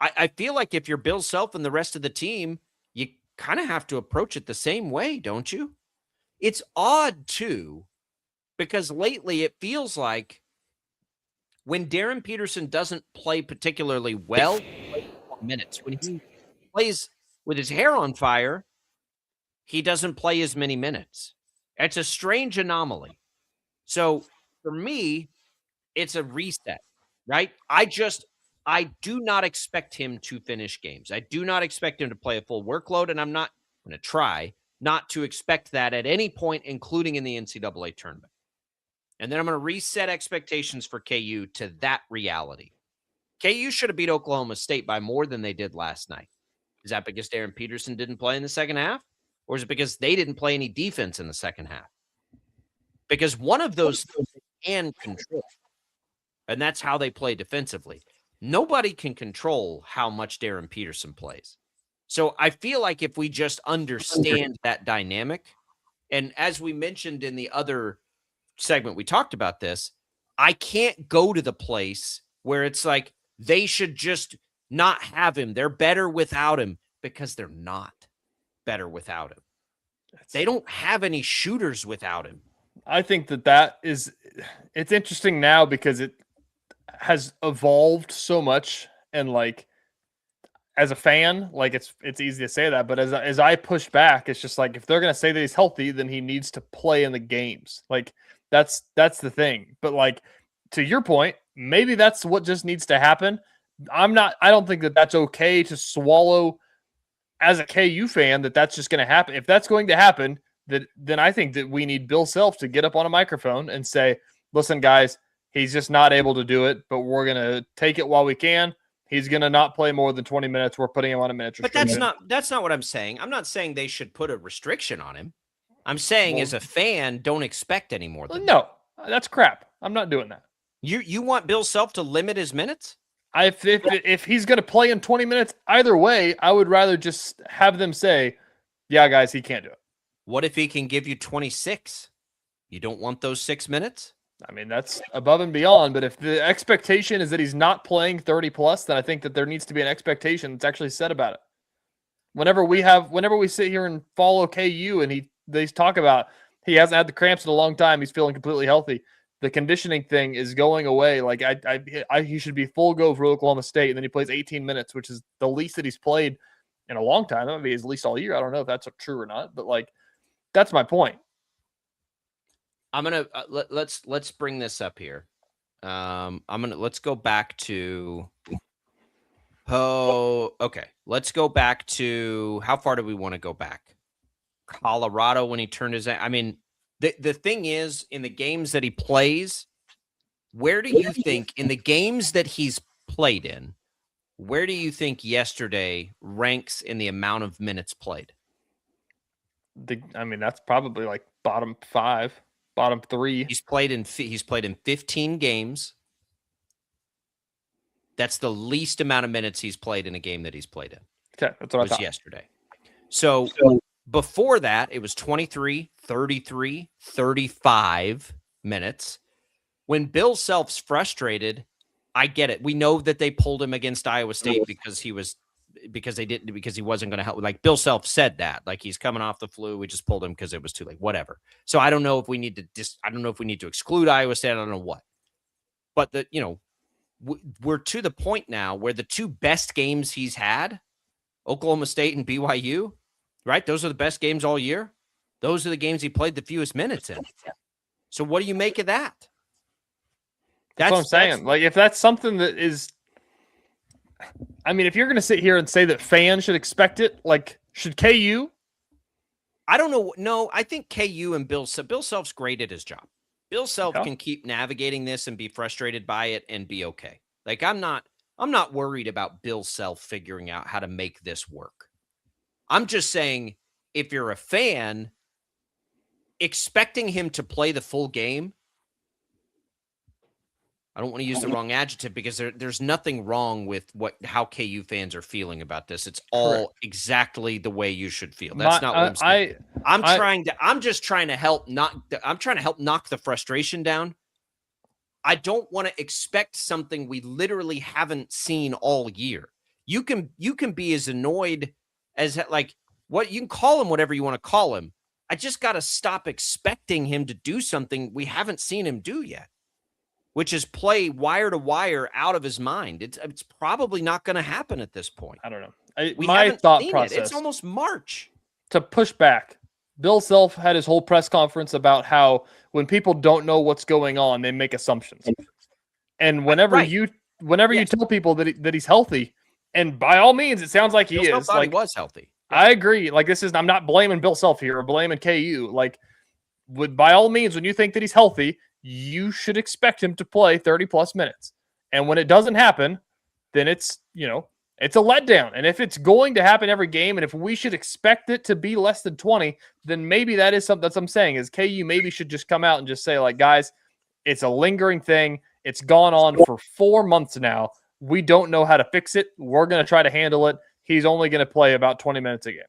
C: I feel like if you're Bill Self and the rest of the team, you kind of have to approach it the same way, don't you? It's odd too, because lately it feels like when Darren Peterson doesn't play particularly well, minutes, when he plays with his hair on fire, he doesn't play as many minutes. It's a strange anomaly. So for me, it's a reset, right? I do not expect him to finish games. I do not expect him to play a full workload, and I'm not going to try not to expect that at any point, including in the NCAA tournament. And then I'm going to reset expectations for KU to that reality. KU should have beat Oklahoma State by more than they did last night. Is that because Darren Peterson didn't play in the second half? Or is it because they didn't play any defense in the second half? Because one of those things they can control, and that's how they play defensively. Nobody can control how much Darren Peterson plays. So I feel like if we just understand that dynamic, and as we mentioned in the other segment, we talked about this, I can't go to the place where it's like they should just not have him. They're better without him, because they're not better without him. They don't have any shooters without him.
G: I think it's interesting now because it has evolved so much, and like as a fan, like it's easy to say that, but as I push back, it's just like if they're gonna say that he's healthy, then he needs to play in the games. Like that's the thing. But like to your point, maybe that's what just needs to happen. I don't think that that's okay to swallow as a KU fan, that's just going to happen. If that's going to happen, then I think that we need Bill Self to get up on a microphone and say, listen, guys, he's just not able to do it, but we're going to take it while we can. He's going to not play more than 20 minutes. We're putting him on a minute.
C: But that's not what I'm saying. I'm not saying they should put a restriction on him. I'm saying as a fan, don't expect any more than
G: no, that's crap. I'm not doing that.
C: You want Bill Self to limit his minutes?
G: If he's going to play in 20 minutes, either way, I would rather just have them say, yeah, guys, he can't do it.
C: What if he can give you 26? You don't want those 6 minutes?
G: I mean, that's above and beyond. But if the expectation is that he's not playing 30 plus, then I think that there needs to be an expectation that's actually said about it. Whenever we sit here and follow KU and they talk about he hasn't had the cramps in a long time, he's feeling completely healthy. The conditioning thing is going away. Like he should be full go for Oklahoma State, and then he plays 18 minutes, which is the least that he's played in a long time. That would be his least all year. I don't know if that's true or not, but like that's my point.
C: I'm gonna let's bring this up here. Let's go back to. Okay. Let's go back to how far do we want to go back? Colorado when he turned his. I mean. The thing is, in the games that he plays, where do you think, in the games that he's played in, where do you think yesterday ranks in the amount of minutes played?
G: That's probably like bottom 5, bottom 3.
C: He's played in 15 games. That's the least amount of minutes he's played in a game that he's played in.
G: Okay, that's what I thought.
C: Yesterday. So before that, it was 23, 33, 35 minutes. When Bill Self's frustrated, I get it. We know that they pulled him against Iowa State because he wasn't going to help. Like Bill Self said that, like he's coming off the flu. We just pulled him because it was too late, whatever. So I don't know if we need to I don't know if we need to exclude Iowa State. I don't know what, but we're to the point now where the two best games he's had, Oklahoma State and BYU, right? Those are the best games all year. Those are the games he played the fewest minutes in. So what do you make of that?
G: That's what I'm saying. Like, if that's something that is, I mean, if you're going to sit here and say that fans should expect it, like, should KU?
C: I don't know. No, I think KU and Bill Self's great at his job. Bill Self can keep navigating this and be frustrated by it and be okay. Like, I'm not worried about Bill Self figuring out how to make this work. I'm just saying, if you're a fan, expecting him to play the full game, I don't want to use the wrong adjective because there's nothing wrong with how KU fans are feeling about this. It's all exactly the way you should feel. That's not what I'm saying. I'm just trying to help knock the frustration down. I don't want to expect something we literally haven't seen all year. You can be as annoyed as like what you can call him whatever you want to call him. I just got to stop expecting him to do something we haven't seen him do yet, which is play wire to wire out of his mind. It's probably not going to happen at this point.
G: I don't know. My thought process.
C: It's almost March.
G: To push back, Bill Self had his whole press conference about how when people don't know what's going on, they make assumptions. And whenever you tell people that he's healthy, and by all means, it sounds like he is. Like,
C: he was healthy.
G: I agree. Like, I'm not blaming Bill Self here or blaming KU. Like, by all means, when you think that he's healthy, you should expect him to play 30-plus minutes. And when it doesn't happen, then it's a letdown. And if it's going to happen every game, and if we should expect it to be less than 20, then maybe that is something that's what I'm saying is KU maybe should just come out and just say, like, guys, it's a lingering thing. It's gone on for 4 months now. We don't know how to fix it. We're going to try to handle it. He's only going to play about 20 minutes a game.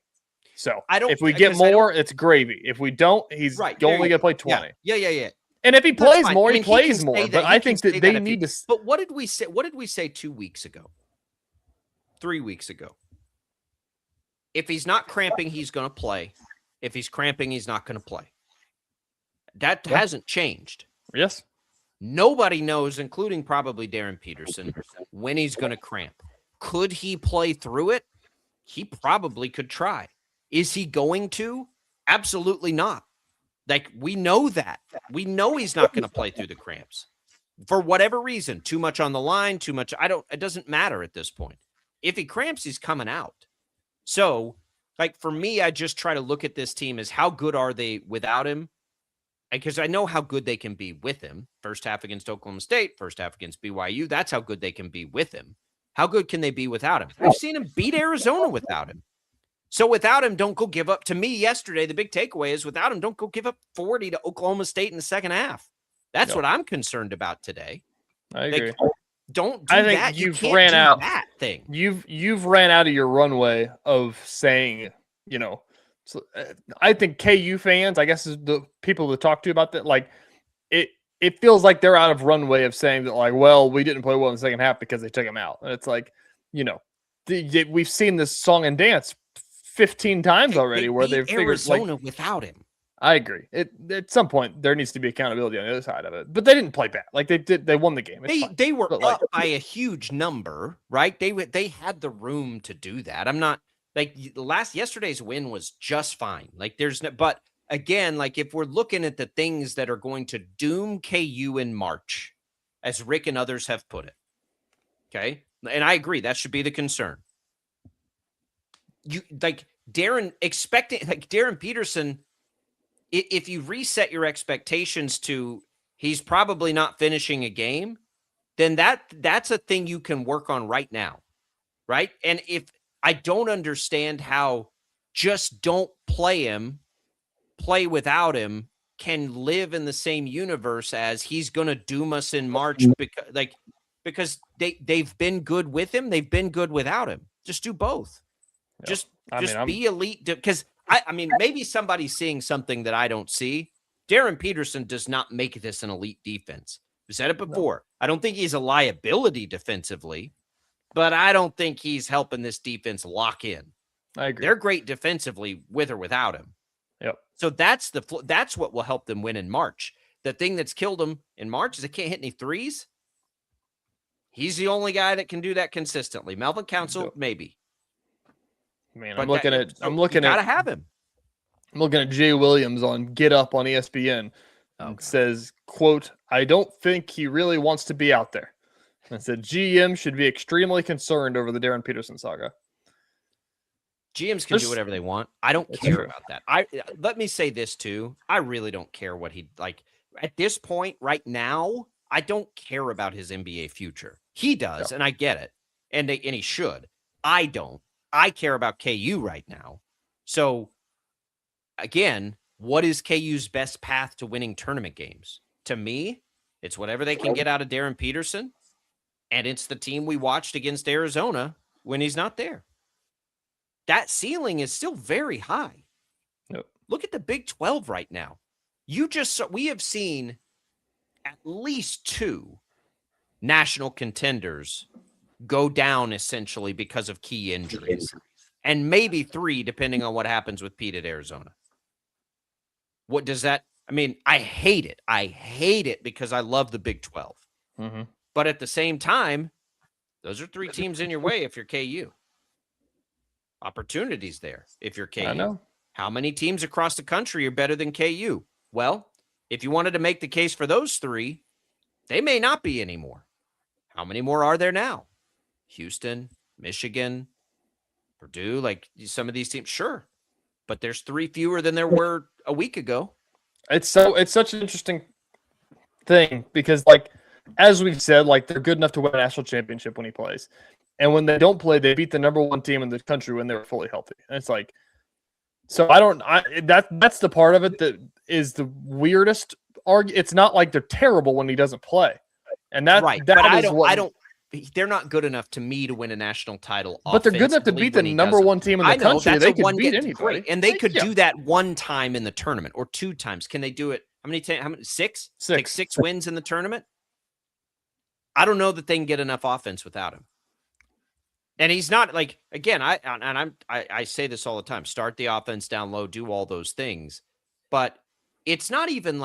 G: So if we get more, it's gravy. If we don't, he's only going to play 20.
C: Yeah.
G: And if he plays more, he plays more. But I think that they need to.
C: But what did we say? What did we say 2 weeks ago? 3 weeks ago? If he's not cramping, he's going to play. If he's cramping, he's not going to play. That hasn't changed.
G: Yes.
C: Nobody knows, including probably Darren Peterson, when he's going to cramp. Could he play through it? He probably could try. Is he going to? Absolutely not. Like, we know that. We know he's not going to play through the cramps. For whatever reason, too much on the line, too much. It doesn't matter at this point. If he cramps, he's coming out. So, like, for me, I just try to look at this team as how good are they without him? Because I know how good they can be with him. First half against Oklahoma State, first half against BYU. That's how good they can be with him. How good can they be without him? We've seen him beat Arizona without him. So without him, don't go give up. To me, yesterday, the big takeaway is without him, don't go give up 40 to Oklahoma State in the second half. That's what I'm concerned about today.
G: I agree.
C: Don't do that.
G: I think you've ran out
C: that thing.
G: You've ran out of your runway of saying, so I think KU fans, I guess, is the people to talk to about that. Like, it feels like they're out of runway of saying that, like, well, we didn't play well in the second half because they took him out. And it's like, we've seen this song and dance 15 times already where they've figured
C: Arizona without him.
G: I agree. At some point there needs to be accountability on the other side of it. But they didn't play bad. Like they won the game.
C: They were up by a huge number, right? They had the room to do that. I'm not like yesterday's win was just fine. Like but again, like if we're looking at the things that are going to doom KU in March, as Rick and others have put it. Okay. And I agree. That should be the concern. Darren Peterson, if you reset your expectations to he's probably not finishing a game, then that's a thing you can work on right now. Right. And if I don't understand how just don't play without him can live in the same universe as he's going to doom us in March because they've been good with him. They've been good without him. Just do both. Yeah. Just be elite. Because I mean, maybe somebody's seeing something that I don't see. Darren Peterson does not make this an elite defense. I've said it before. I don't think he's a liability defensively, but I don't think he's helping this defense lock in.
G: I agree.
C: They're great defensively with or without him.
G: Yep.
C: So that's what will help them win in March. The thing that's killed them in March is they can't hit any threes. He's the only guy that can do that consistently. Melvin Council, maybe.
G: Man,
C: But
G: I'm looking
C: gotta
G: at
C: have him.
G: I'm looking at Jay Williams on Get Up on ESPN. It says, quote, I don't think he really wants to be out there. And said GM should be extremely concerned over the Darren Peterson saga.
C: GMs can do whatever they want. I don't care about that. Let me say this too. I really don't care what he like at this point right now. I don't care about his NBA future. He does, and I get it. And he should. I don't. I care about KU right now. So again, what is KU's best path to winning tournament games? To me, it's whatever they can get out of Darren Peterson, and it's the team we watched against Arizona when he's not there. That ceiling is still very high.
G: Yep.
C: Look at the Big 12 right now. We have seen at least 2 national contenders go down essentially because of key injuries, and maybe 3 depending on what happens with Pete at Arizona. What does that? I mean, I hate it. I hate it because I love the Big 12.
G: Mm-hmm.
C: But at the same time, those are 3 teams in your way if you're KU. Opportunities there if you're KU.
G: I know.
C: How many teams across the country are better than KU? Well, if you wanted to make the case for those 3, they may not be anymore. How many more are there now? Houston, Michigan, Purdue, like some of these teams, sure. But there's 3 fewer than there were a week ago.
G: It's such an interesting thing because, like, as we've said, like, they're good enough to win a national championship when he plays. And when they don't play, they beat the number 1 team in the country when they were fully healthy. And it's like, so that's the part of it that is the weirdest argument. It's not like they're terrible when he doesn't play. And that,
C: right.
G: that
C: but
G: is
C: they're not good enough to me to win a national title.
G: But they're good enough to beat the number 1 team in the country. They can beat anybody.
C: And they could do that 1 time in the tournament or 2 times. Can they do it? How many 6?
G: 6.
C: Take 6 wins in the tournament? I don't know that they can get enough offense without him. And he's not like, again, I say this all the time, start the offense down low, do all those things. But it's not even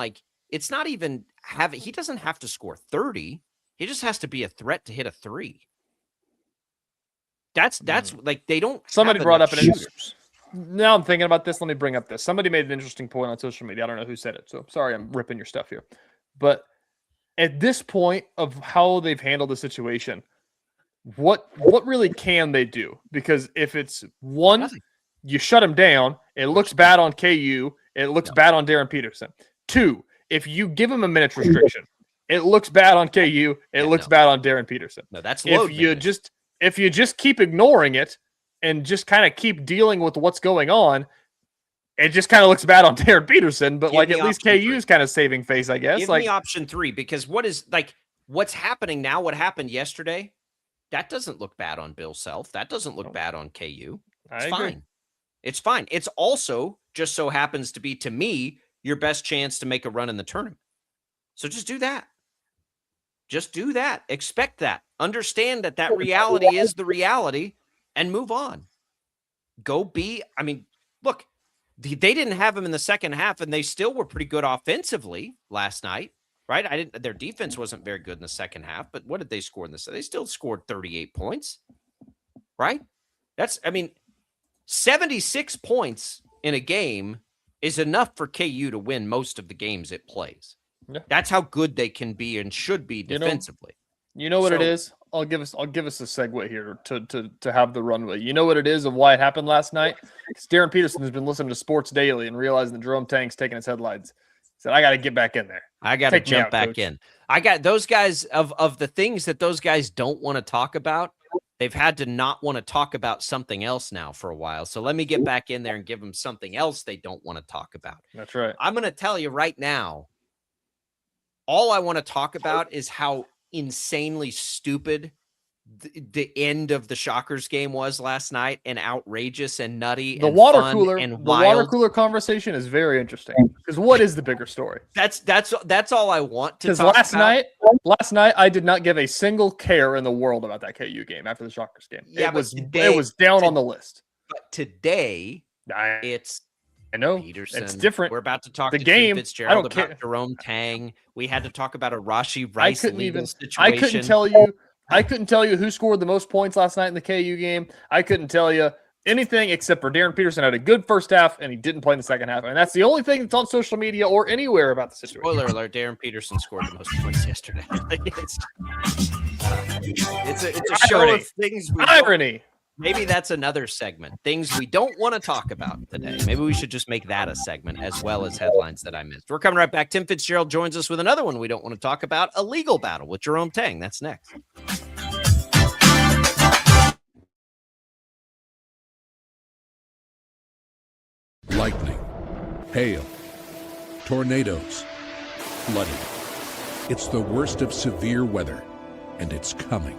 C: he doesn't have to score 30. He just has to be a threat to hit a 3. That's like they don't.
G: Somebody brought up
C: shooters.
G: Now I'm thinking about this. Let me bring up this. Somebody made an interesting point on social media. I don't know who said it, so sorry I'm ripping your stuff here. But at this point of how they've handled the situation, what really can they do? Because if it's 1, you shut him down, it looks bad on KU, it looks bad on Darren Peterson. 2, if you give him a minutes restriction, it looks bad on KU, it looks bad on Darren Peterson.
C: No, that's load
G: if you just keep ignoring it and just kind of keep dealing with what's going on, it just kind of looks bad on Darren Peterson, but like at least KU's kind of saving face, I guess.
C: Give me option 3, because what's happening now, what happened yesterday, that doesn't look bad on Bill Self. That doesn't look bad on KU. It's fine. It's fine. It's also just so happens to be, to me, your best chance to make a run in the tournament. So just do that. Just do that. Expect that. Understand that reality is the reality and move on. Look, they didn't have him in the second half and they still were pretty good offensively last night, right? Their defense wasn't very good in the second half, but what did they score in this? They still scored 38 points, right? 76 points in a game is enough for KU to win most of the games it plays. Yeah. That's how good they can be and should be defensively.
G: You know what it is? I'll give us a segue here to have the runway. You know what it is of why it happened last night? Because Darren Peterson has been listening to Sports Daily and realizing that Jerome Tang's taking his headlines. He said, I got to get back in there.
C: I got to jump back in. I got those guys of the things that those guys don't want to talk about. They've had to not want to talk about something else now for a while. So let me get back in there and give them something else they don't want to talk about.
G: That's right.
C: I'm going to tell you right now, all I want to talk about is how insanely stupid the end of the Shockers game was last night and outrageous and nutty
G: The
C: and
G: water
C: fun
G: cooler,
C: and
G: the
C: wild.
G: water cooler conversation is very interesting because what is the bigger story?
C: That's all I want to
G: Because
C: talk
G: last
C: about.
G: night I did not give a single care in the world about that KU game after the Shockers game.
C: Yeah,
G: it was down on the list.
C: But today it's
G: I know
C: Peterson.
G: it's different.
C: We're about to talk
G: the
C: to
G: game.
C: Tim Fitzgerald
G: I don't
C: about
G: care.
C: Jerome Tang. We had to talk about a Rashee Rice legal situation.
G: I couldn't tell you who scored the most points last night in the KU game. I couldn't tell you anything except for Darren Peterson had a good first half and he didn't play in the second half. And that's the only thing that's on social media or anywhere about the situation.
C: Spoiler alert, Darren Peterson scored the most points yesterday. it's a show of things we
G: irony.
C: Maybe that's another segment. Things we don't want to talk about today. Maybe we should just make that a segment as well as headlines that I missed. We're coming right back. Tim Fitzgerald joins us with another one we don't want to talk about, a legal battle with Jerome Tang. That's next.
B: Lightning, hail, tornadoes, flooding. It's the worst of severe weather, and it's coming.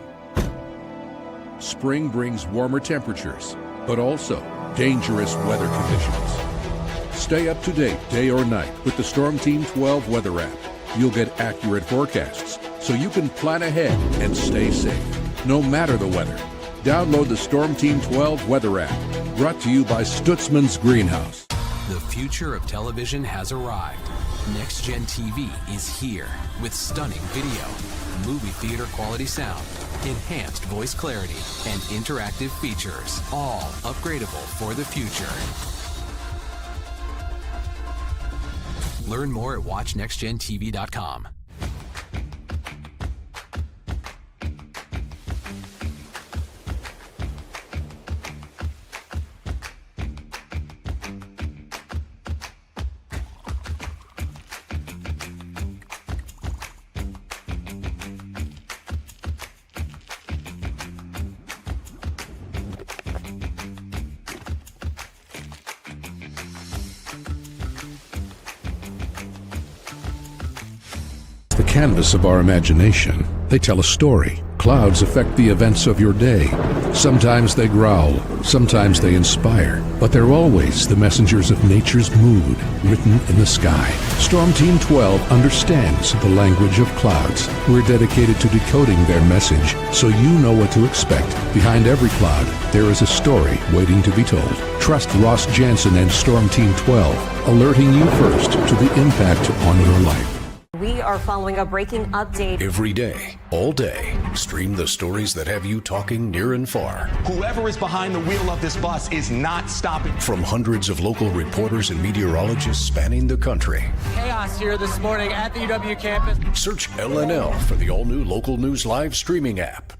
B: Spring brings warmer temperatures, but also dangerous weather conditions. Stay up to date day or night with the Storm Team 12 weather app. You'll get accurate forecasts, so you can plan ahead and stay safe, no matter the weather. Download the Storm Team 12 weather app, brought to you by Stutzman's Greenhouse.
H: The future of television has arrived. Next Gen TV is here with stunning video, movie theater quality sound, enhanced voice clarity, and interactive features, all upgradable for the future. Learn more at watchnextgentv.com.
B: The canvas of our imagination. They tell a story. Clouds affect the events of your day. Sometimes they growl, sometimes they inspire, but they're always the messengers of nature's mood, written in the sky. Storm Team 12 understands the language of clouds. We're dedicated to decoding their message, so you know what to expect. Behind every cloud, there is a story waiting to be told. Trust Ross Jansen and Storm Team 12, alerting you first to the impact on your life.
O: We are following a breaking update.
P: Every day, all day, stream the stories that have you talking near and far.
J: Whoever is behind the wheel of this bus is not stopping.
P: From hundreds of local reporters and meteorologists spanning the country.
K: Chaos here this morning at the UW campus.
P: Search LNL for the all-new Local News Live streaming app.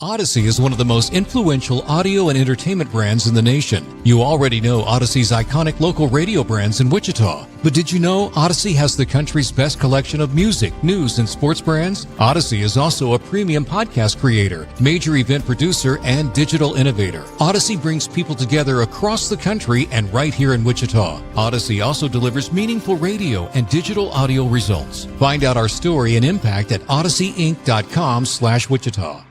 L: Odyssey is one of the most influential audio and entertainment brands in the nation. You already know Odyssey's iconic local radio brands in Wichita. But did you know Odyssey has the country's best collection of music, news, and sports brands? Odyssey is also a premium podcast creator, major event producer, and digital innovator. Odyssey brings people together across the country and right here in Wichita. Odyssey also delivers meaningful radio and digital audio results. Find out our story and impact at odysseyinc.com/Wichita.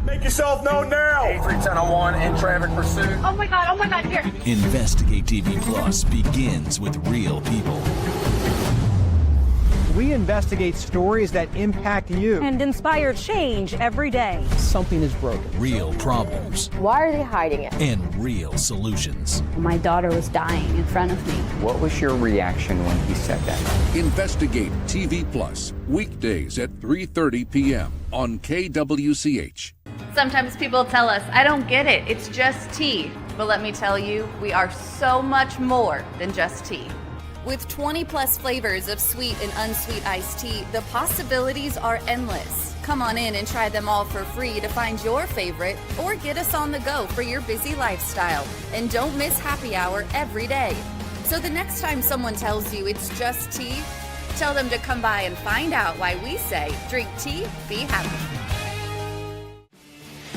J: Make yourself known now.
K: 310-01 in traffic pursuit.
O: Oh my God, here.
M: Investigate TV Plus begins with real people.
Q: We investigate stories that impact you
I: and inspire change every day.
Q: Something is broken.
M: Real problems.
O: Why are they hiding it?
M: And real solutions.
R: My daughter was dying in front of me.
S: What was your reaction when he said that?
B: Investigate TV Plus, weekdays at 3:30 p.m. on KWCH.
N: Sometimes people tell us, I don't get it, it's just tea. But let me tell you, we are so much more than just tea. With 20 plus flavors of sweet and unsweet iced tea, the possibilities are endless. Come on in and try them all for free to find your favorite or get us on the go for your busy lifestyle. And don't miss happy hour every day. So the next time someone tells you it's just tea, tell them to come by and find out why we say, drink tea, be happy.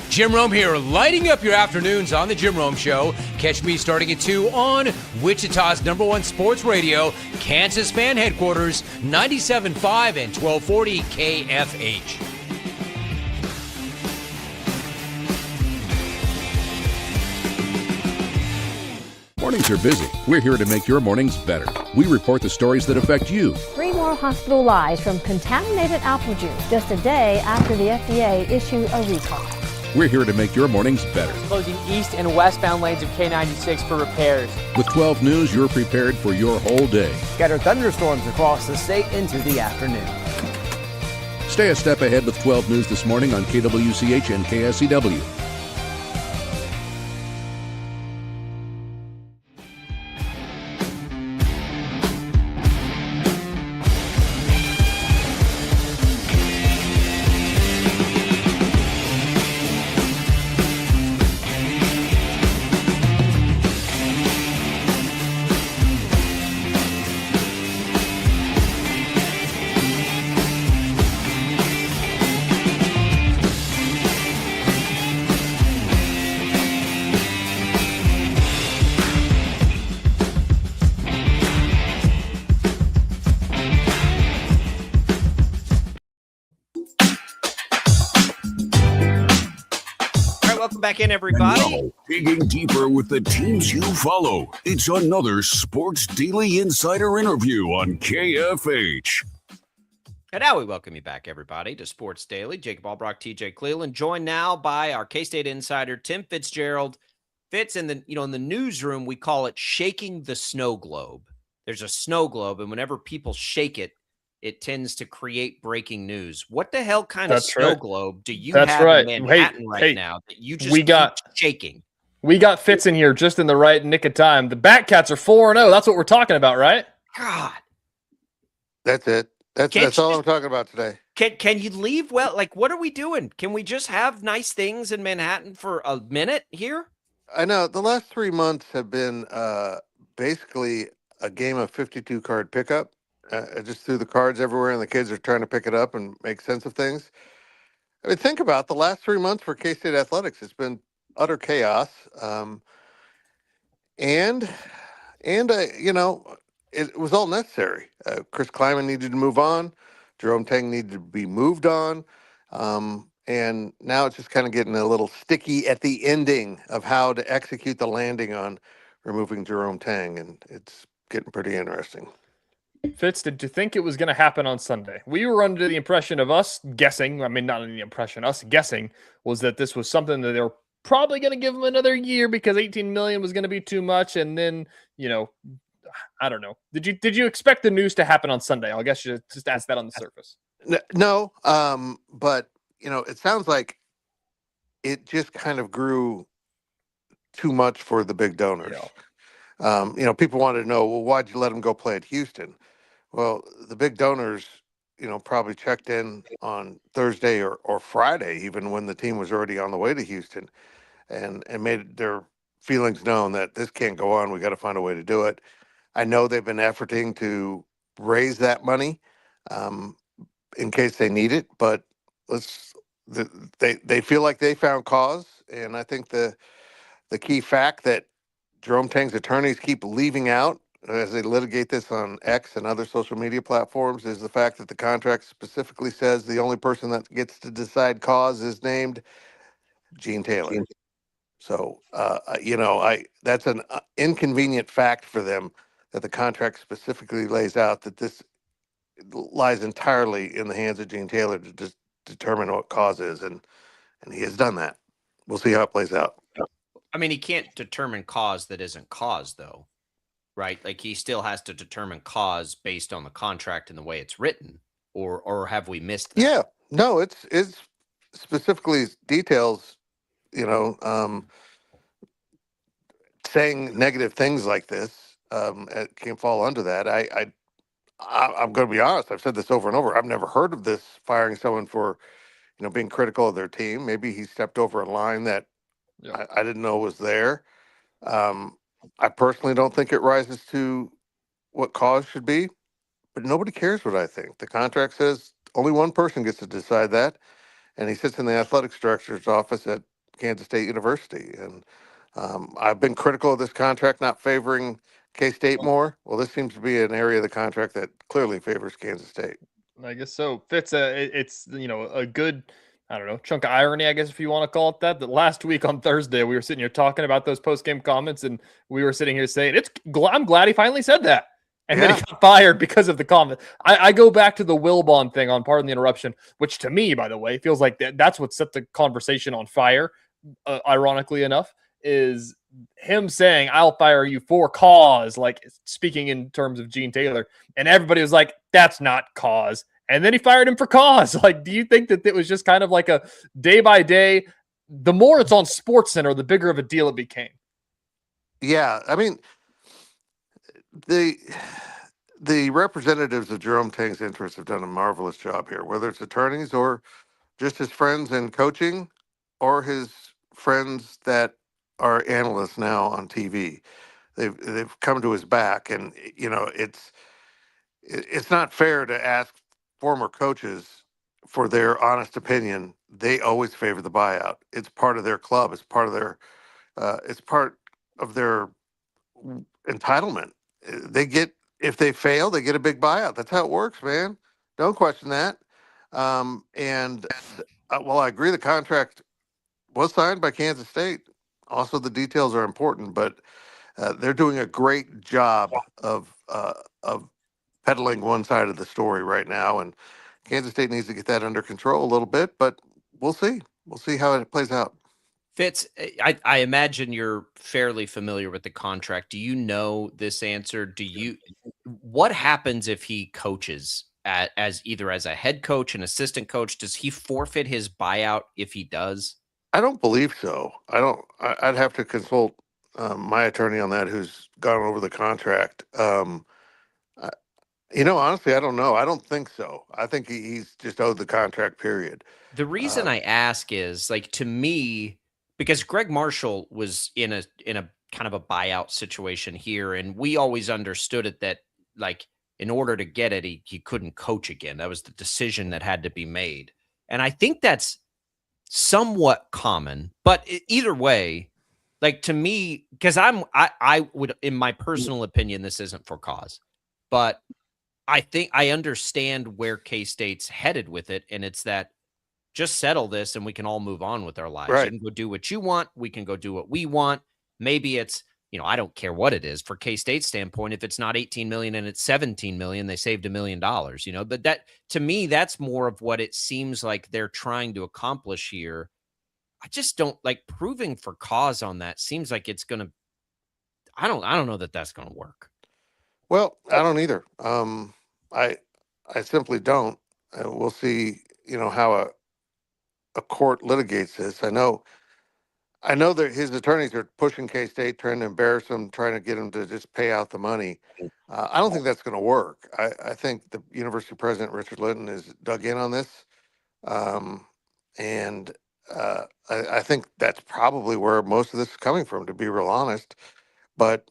D: Jim Rome here, lighting up your afternoons on The Jim Rome Show. Catch me starting at 2 on Wichita's #1 sports radio, Kansas fan headquarters, 97.5 and 1240 KFH.
B: Mornings are busy. We're here to make your mornings better. We report the stories that affect you.
I: 3 more hospital lies from contaminated apple juice just a day after the FDA issued a recall.
B: We're here to make your mornings better.
K: Closing east and westbound lanes of K96 for repairs.
B: With 12 News, you're prepared for your whole day.
T: Scattered thunderstorms across the state into the afternoon.
B: Stay a step ahead with 12 News this morning on KWCH and KSEW.
C: Back in, everybody.
U: Now, digging deeper with the teams you follow. It's another Sports Daily Insider interview on KFH.
C: And now we welcome you back, everybody, to Sports Daily. Jacob Albrock, TJ Cleveland, joined now by our K-State Insider Tim Fitzgerald. Fitz, in the in the newsroom, we call it shaking the snow globe. There's a snow globe, and whenever people shake it, it tends to create breaking news. What the hell kind of snow globe do you have in Manhattan now that you just keep shaking?
G: We got Fitz in here just in the right nick of time. The Batcats are 4-0. That's what we're talking about, right?
C: God.
A: That's it. That's all I'm talking about today.
C: Can you leave? Well, like, what are we doing? Can we just have nice things in Manhattan for a minute here?
A: I know the last 3 months have been basically a game of 52 card pickup. I just threw the cards everywhere, and the kids are trying to pick it up and make sense of things. I mean, think about the last 3 months for K-State athletics. It's been utter chaos, and it was all necessary. Chris Kleiman needed to move on. Jerome Tang needed to be moved on, and now it's just kind of getting a little sticky at the ending of how to execute the landing on removing Jerome Tang, and it's getting pretty interesting.
G: Fitz, did you think it was going to happen on Sunday? We were under the impression of us guessing, us guessing was that this was something that they were probably going to give him another year because $18 million was going to be too much. And then, I don't know. Did you expect the news to happen on Sunday? I guess you just ask that on the surface.
A: No, but, it sounds like it just kind of grew too much for the big donors. Yeah. People wanted to know, well, why'd you let him go play at Houston? Well, the big donors, probably checked in on Thursday or Friday, even when the team was already on the way to Houston, and made their feelings known that this can't go on. We got to find a way to do it. I know they've been efforting to raise that money in case they need it, but they feel like they found cause, and I think the key fact that Jerome Tang's attorneys keep leaving out as they litigate this on X and other social media platforms is the fact that the contract specifically says the only person that gets to decide cause is named Gene Taylor. So, that's an inconvenient fact for them that the contract specifically lays out that this lies entirely in the hands of Gene Taylor to just determine what cause is, and he has done that. We'll see how it plays out.
C: I mean, he can't determine cause that isn't cause, though, right? Like, he still has to determine cause based on the contract and the way it's written, or have we missed that?
A: Yeah, no, it's specifically details, saying negative things like this it can fall under that. I'm going to be honest. I've said this over and over. I've never heard of this firing someone for, being critical of their team. Maybe he stepped over a line that I didn't know was there. I personally don't think it rises to what cause should be, but nobody cares what I think. The contract says only one person gets to decide that, and he sits in the athletics director's office at Kansas State University. And I've been critical of this contract not favoring K-State more. Well, this seems to be an area of the contract that clearly favors Kansas State.
G: I guess so. Fitz, it's a good, I don't know, chunk of irony, I guess, if you want to call it that. That last week on Thursday, we were sitting here talking about those post-game comments, and we were sitting here saying, I'm glad he finally said that. And then he got fired because of the comment. I go back to the Wilbon thing on Pardon the Interruption, which to me, by the way, feels like that's what set the conversation on fire, ironically enough, is him saying, I'll fire you for cause, like speaking in terms of Gene Taylor. And everybody was like, that's not cause. And then he fired him for cause. Like, do you think that it was just kind of like a day by day? The more it's on SportsCenter, the bigger of a deal it became.
A: Yeah, I mean, the representatives of Jerome Tang's interests have done a marvelous job here, whether it's attorneys or just his friends in coaching or his friends that are analysts now on TV. They've come to his back, and it's not fair to ask former coaches for their honest opinion. They always favor the buyout. It's part of their club. It's part of their entitlement. If they fail, they get a big buyout. That's how it works, man. Don't question that. Well, I agree the contract was signed by Kansas State. Also, the details are important, but they're doing a great job of peddling one side of the story right now, and Kansas State needs to get that under control a little bit, but we'll see. We'll see how it plays out.
C: Fitz, I imagine you're fairly familiar with the contract. Do you know this answer? What happens if he coaches as either as a head coach, an assistant coach? Does he forfeit his buyout if he does?
A: I don't believe so. I'd have to consult my attorney on that, who's gone over the contract. Honestly, I don't know. I don't think so. I think he's just owed the contract, period.
C: The reason I ask is, like, to me, because Greg Marshall was in a kind of a buyout situation here, and we always understood it that, like, in order to get it, he couldn't coach again. That was the decision that had to be made. And I think that's somewhat common, but either way, like, to me, because I would, in my personal opinion, this isn't for cause, but I think I understand where K-State's headed with it, and it's that just settle this and we can all move on with our lives.
A: Right.
C: You can go do what you want. We can go do what we want. Maybe it's, I don't care what it is for K-State's standpoint. If it's not 18 million and it's 17 million, they saved $1 million, but that, to me, that's more of what it seems like they're trying to accomplish here. I just don't like proving for cause on that. Seems like it's going to, I don't know that that's going to work.
A: Well, I don't either. I simply don't. We'll see, how a court litigates this. I know that his attorneys are pushing K-State, trying to embarrass him, trying to get him to just pay out the money. I don't think that's going to work. I think the university president, Richard Linton, is dug in on this. And I think that's probably where most of this is coming from, to be real honest. But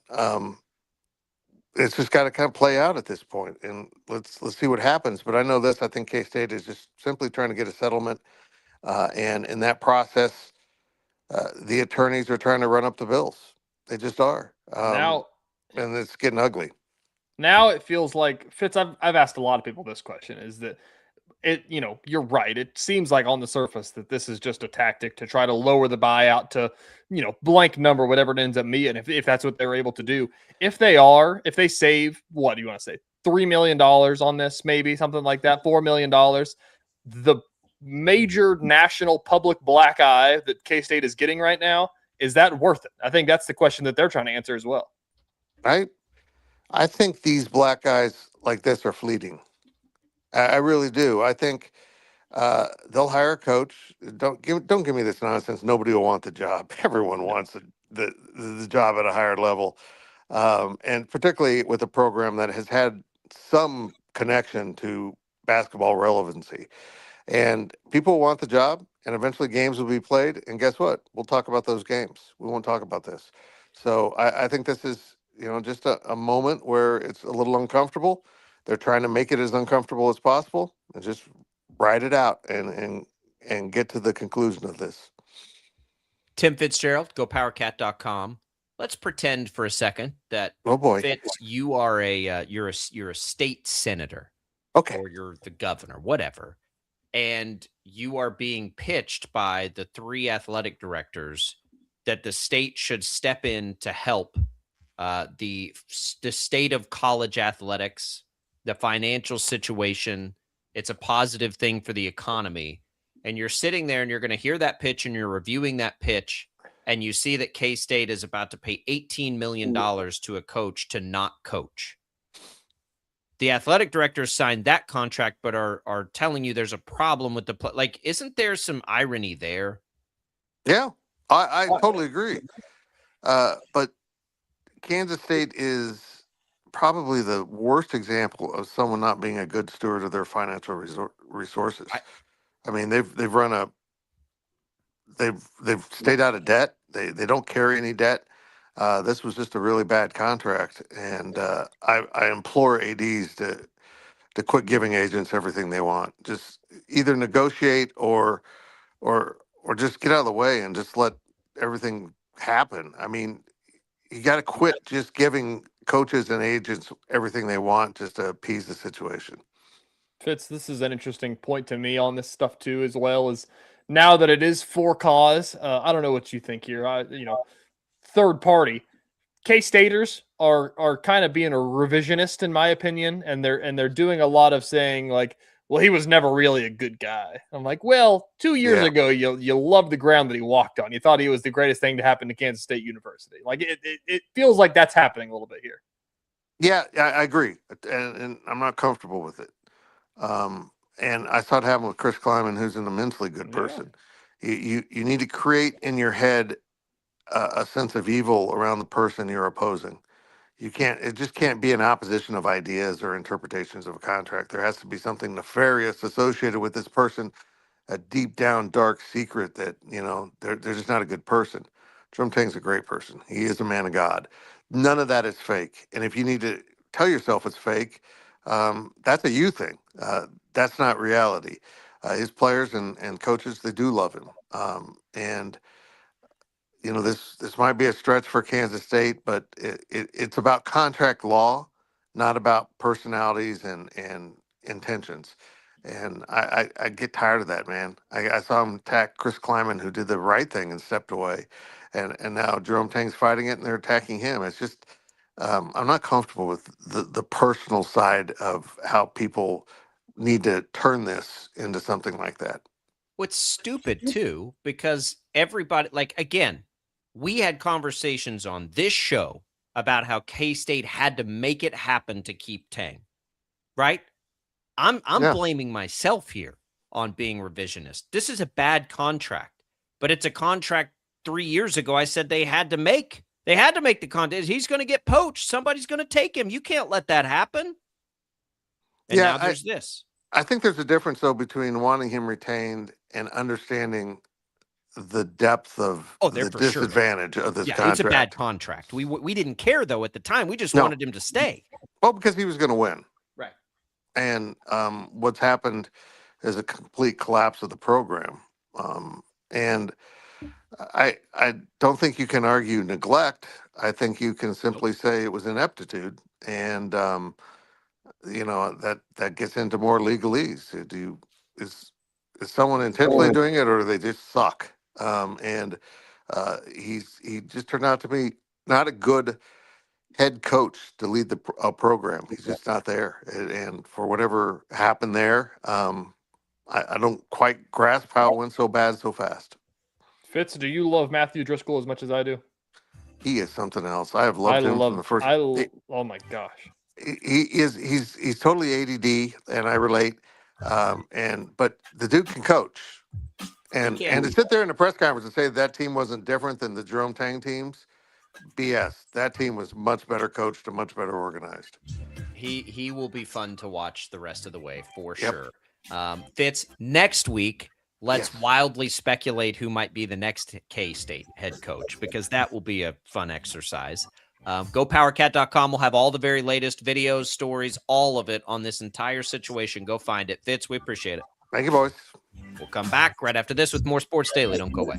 A: it's just got to kind of play out at this point, and let's see what happens. But I know this: I think K-State is just simply trying to get a settlement, and in that process, the attorneys are trying to run up the bills. They just are. And it's getting ugly.
G: Now it feels like, Fitz, I've asked a lot of people this question, is that you're right. It seems like on the surface that this is just a tactic to try to lower the buyout to, blank number, whatever it ends up being, if that's what they're able to do. If they save, what do you want to say, $3 million on this, maybe something like that, $4 million, the major national public black eye that K-State is getting right now, is that worth it? I think that's the question that they're trying to answer as well.
A: I think these black guys like this are fleeting. I really do. I think they'll hire a coach. Don't give me this nonsense. Nobody will want the job. Everyone wants the job at a higher level, and particularly with a program that has had some connection to basketball relevancy. And people want the job, and eventually games will be played. And guess what? We'll talk about those games. We won't talk about this. So I think this is, just a moment where it's a little uncomfortable. They're trying to make it as uncomfortable as possible and just ride it out and get to the conclusion of this.
C: Tim Fitzgerald, gopowercat.com. Let's pretend for a second that,
A: oh boy,
C: Fitz, you are you're a state senator.
A: Okay.
C: Or you're the governor, whatever. and you are being pitched by the 3 athletic directors that the state should step in to help the state of college athletics, the financial situation. It's a positive thing for the economy. And you're sitting there and you're going to hear that pitch and you're reviewing that pitch, and you see that K-State is about to pay $18 million to a coach to not coach. The athletic directors signed that contract, but are telling you there's a problem with the play. Like, isn't there some irony there?
A: Yeah, I totally agree. But Kansas State is probably the worst example of someone not being a good steward of their financial resources. I mean, they've stayed out of debt. They don't carry any debt. This was just a really bad contract, and I implore ads to quit giving agents everything they want. Just either negotiate or just get out of the way and just let everything happen. I mean, you got to quit just giving coaches and agents everything they want just to appease the situation.
G: Fitz, this is an interesting point to me on this stuff too, as well as now that it is for cause. I don't know what you think here. Third party K-Staters are kind of being a revisionist in my opinion, and they're doing a lot of saying like, well, he was never really a good guy. I'm like, well, 2 years ago, you loved the ground that he walked on. You thought he was the greatest thing to happen to Kansas State University. Like it feels like that's happening a little bit here.
A: Yeah, I agree, and I'm not comfortable with it. And I saw it happen with Chris Kleiman, who's an immensely good person. You need to create in your head a sense of evil around the person you're opposing. It just can't be an opposition of ideas or interpretations of a contract. There has to be something nefarious associated with this person, a deep down dark secret that, they're just not a good person. Jerome Tang's a great person. He is a man of God. None of that is fake. And if you need to tell yourself it's fake, that's a you thing. That's not reality. His players and coaches, they do love him. And this might be a stretch for Kansas State, but it's about contract law, not about personalities and intentions. And I get tired of that, man. I saw him attack Chris Kleiman, who did the right thing and stepped away. And now Jerome Tang's fighting it, and they're attacking him. It's just, I'm not comfortable with the personal side of how people need to turn this into something like that.
C: What's stupid, too, because everybody, like, again, we had conversations on this show about how K-State had to make it happen to keep Tang, right? I'm blaming myself here on being revisionist. This is a bad contract, but it's a contract 3 years ago I said they had to make. They had to make the contract. He's going to get poached. Somebody's going to take him. You can't let that happen. And now there's this.
A: I think there's a difference, though, between wanting him retained and understanding the depth of the disadvantage of this contract.
C: It's a bad contract. We didn't care, though, at the time. We just wanted him to stay.
A: Well, because he was going to win.
C: Right.
A: And what's happened is a complete collapse of the program. And I don't think you can argue neglect. I think you can simply say it was ineptitude. And, that gets into more legalese. Is someone intentionally doing it, or do they just suck? He just turned out to be not a good head coach to lead the program. He's just not there. And for whatever happened there, I don't quite grasp how it went so bad so fast.
G: Fitz, do you love Matthew Driscoll as much as I do?
A: He is something else. I have loved him from the first.
G: Oh my gosh.
A: He's totally ADD, and I relate. But the dude can coach. And to sit there in a press conference and say that team wasn't different than the Jerome Tang teams, BS. That team was much better coached and much better organized.
C: He will be fun to watch the rest of the way for sure. Fitz, next week, let's wildly speculate who might be the next K-State head coach, because that will be a fun exercise. GoPowerCat.com will have all the very latest videos, stories, all of it on this entire situation. Go find it. Fitz, we appreciate it.
A: Thank you, boys.
C: We'll come back right after this with more Sports Daily. Don't go away.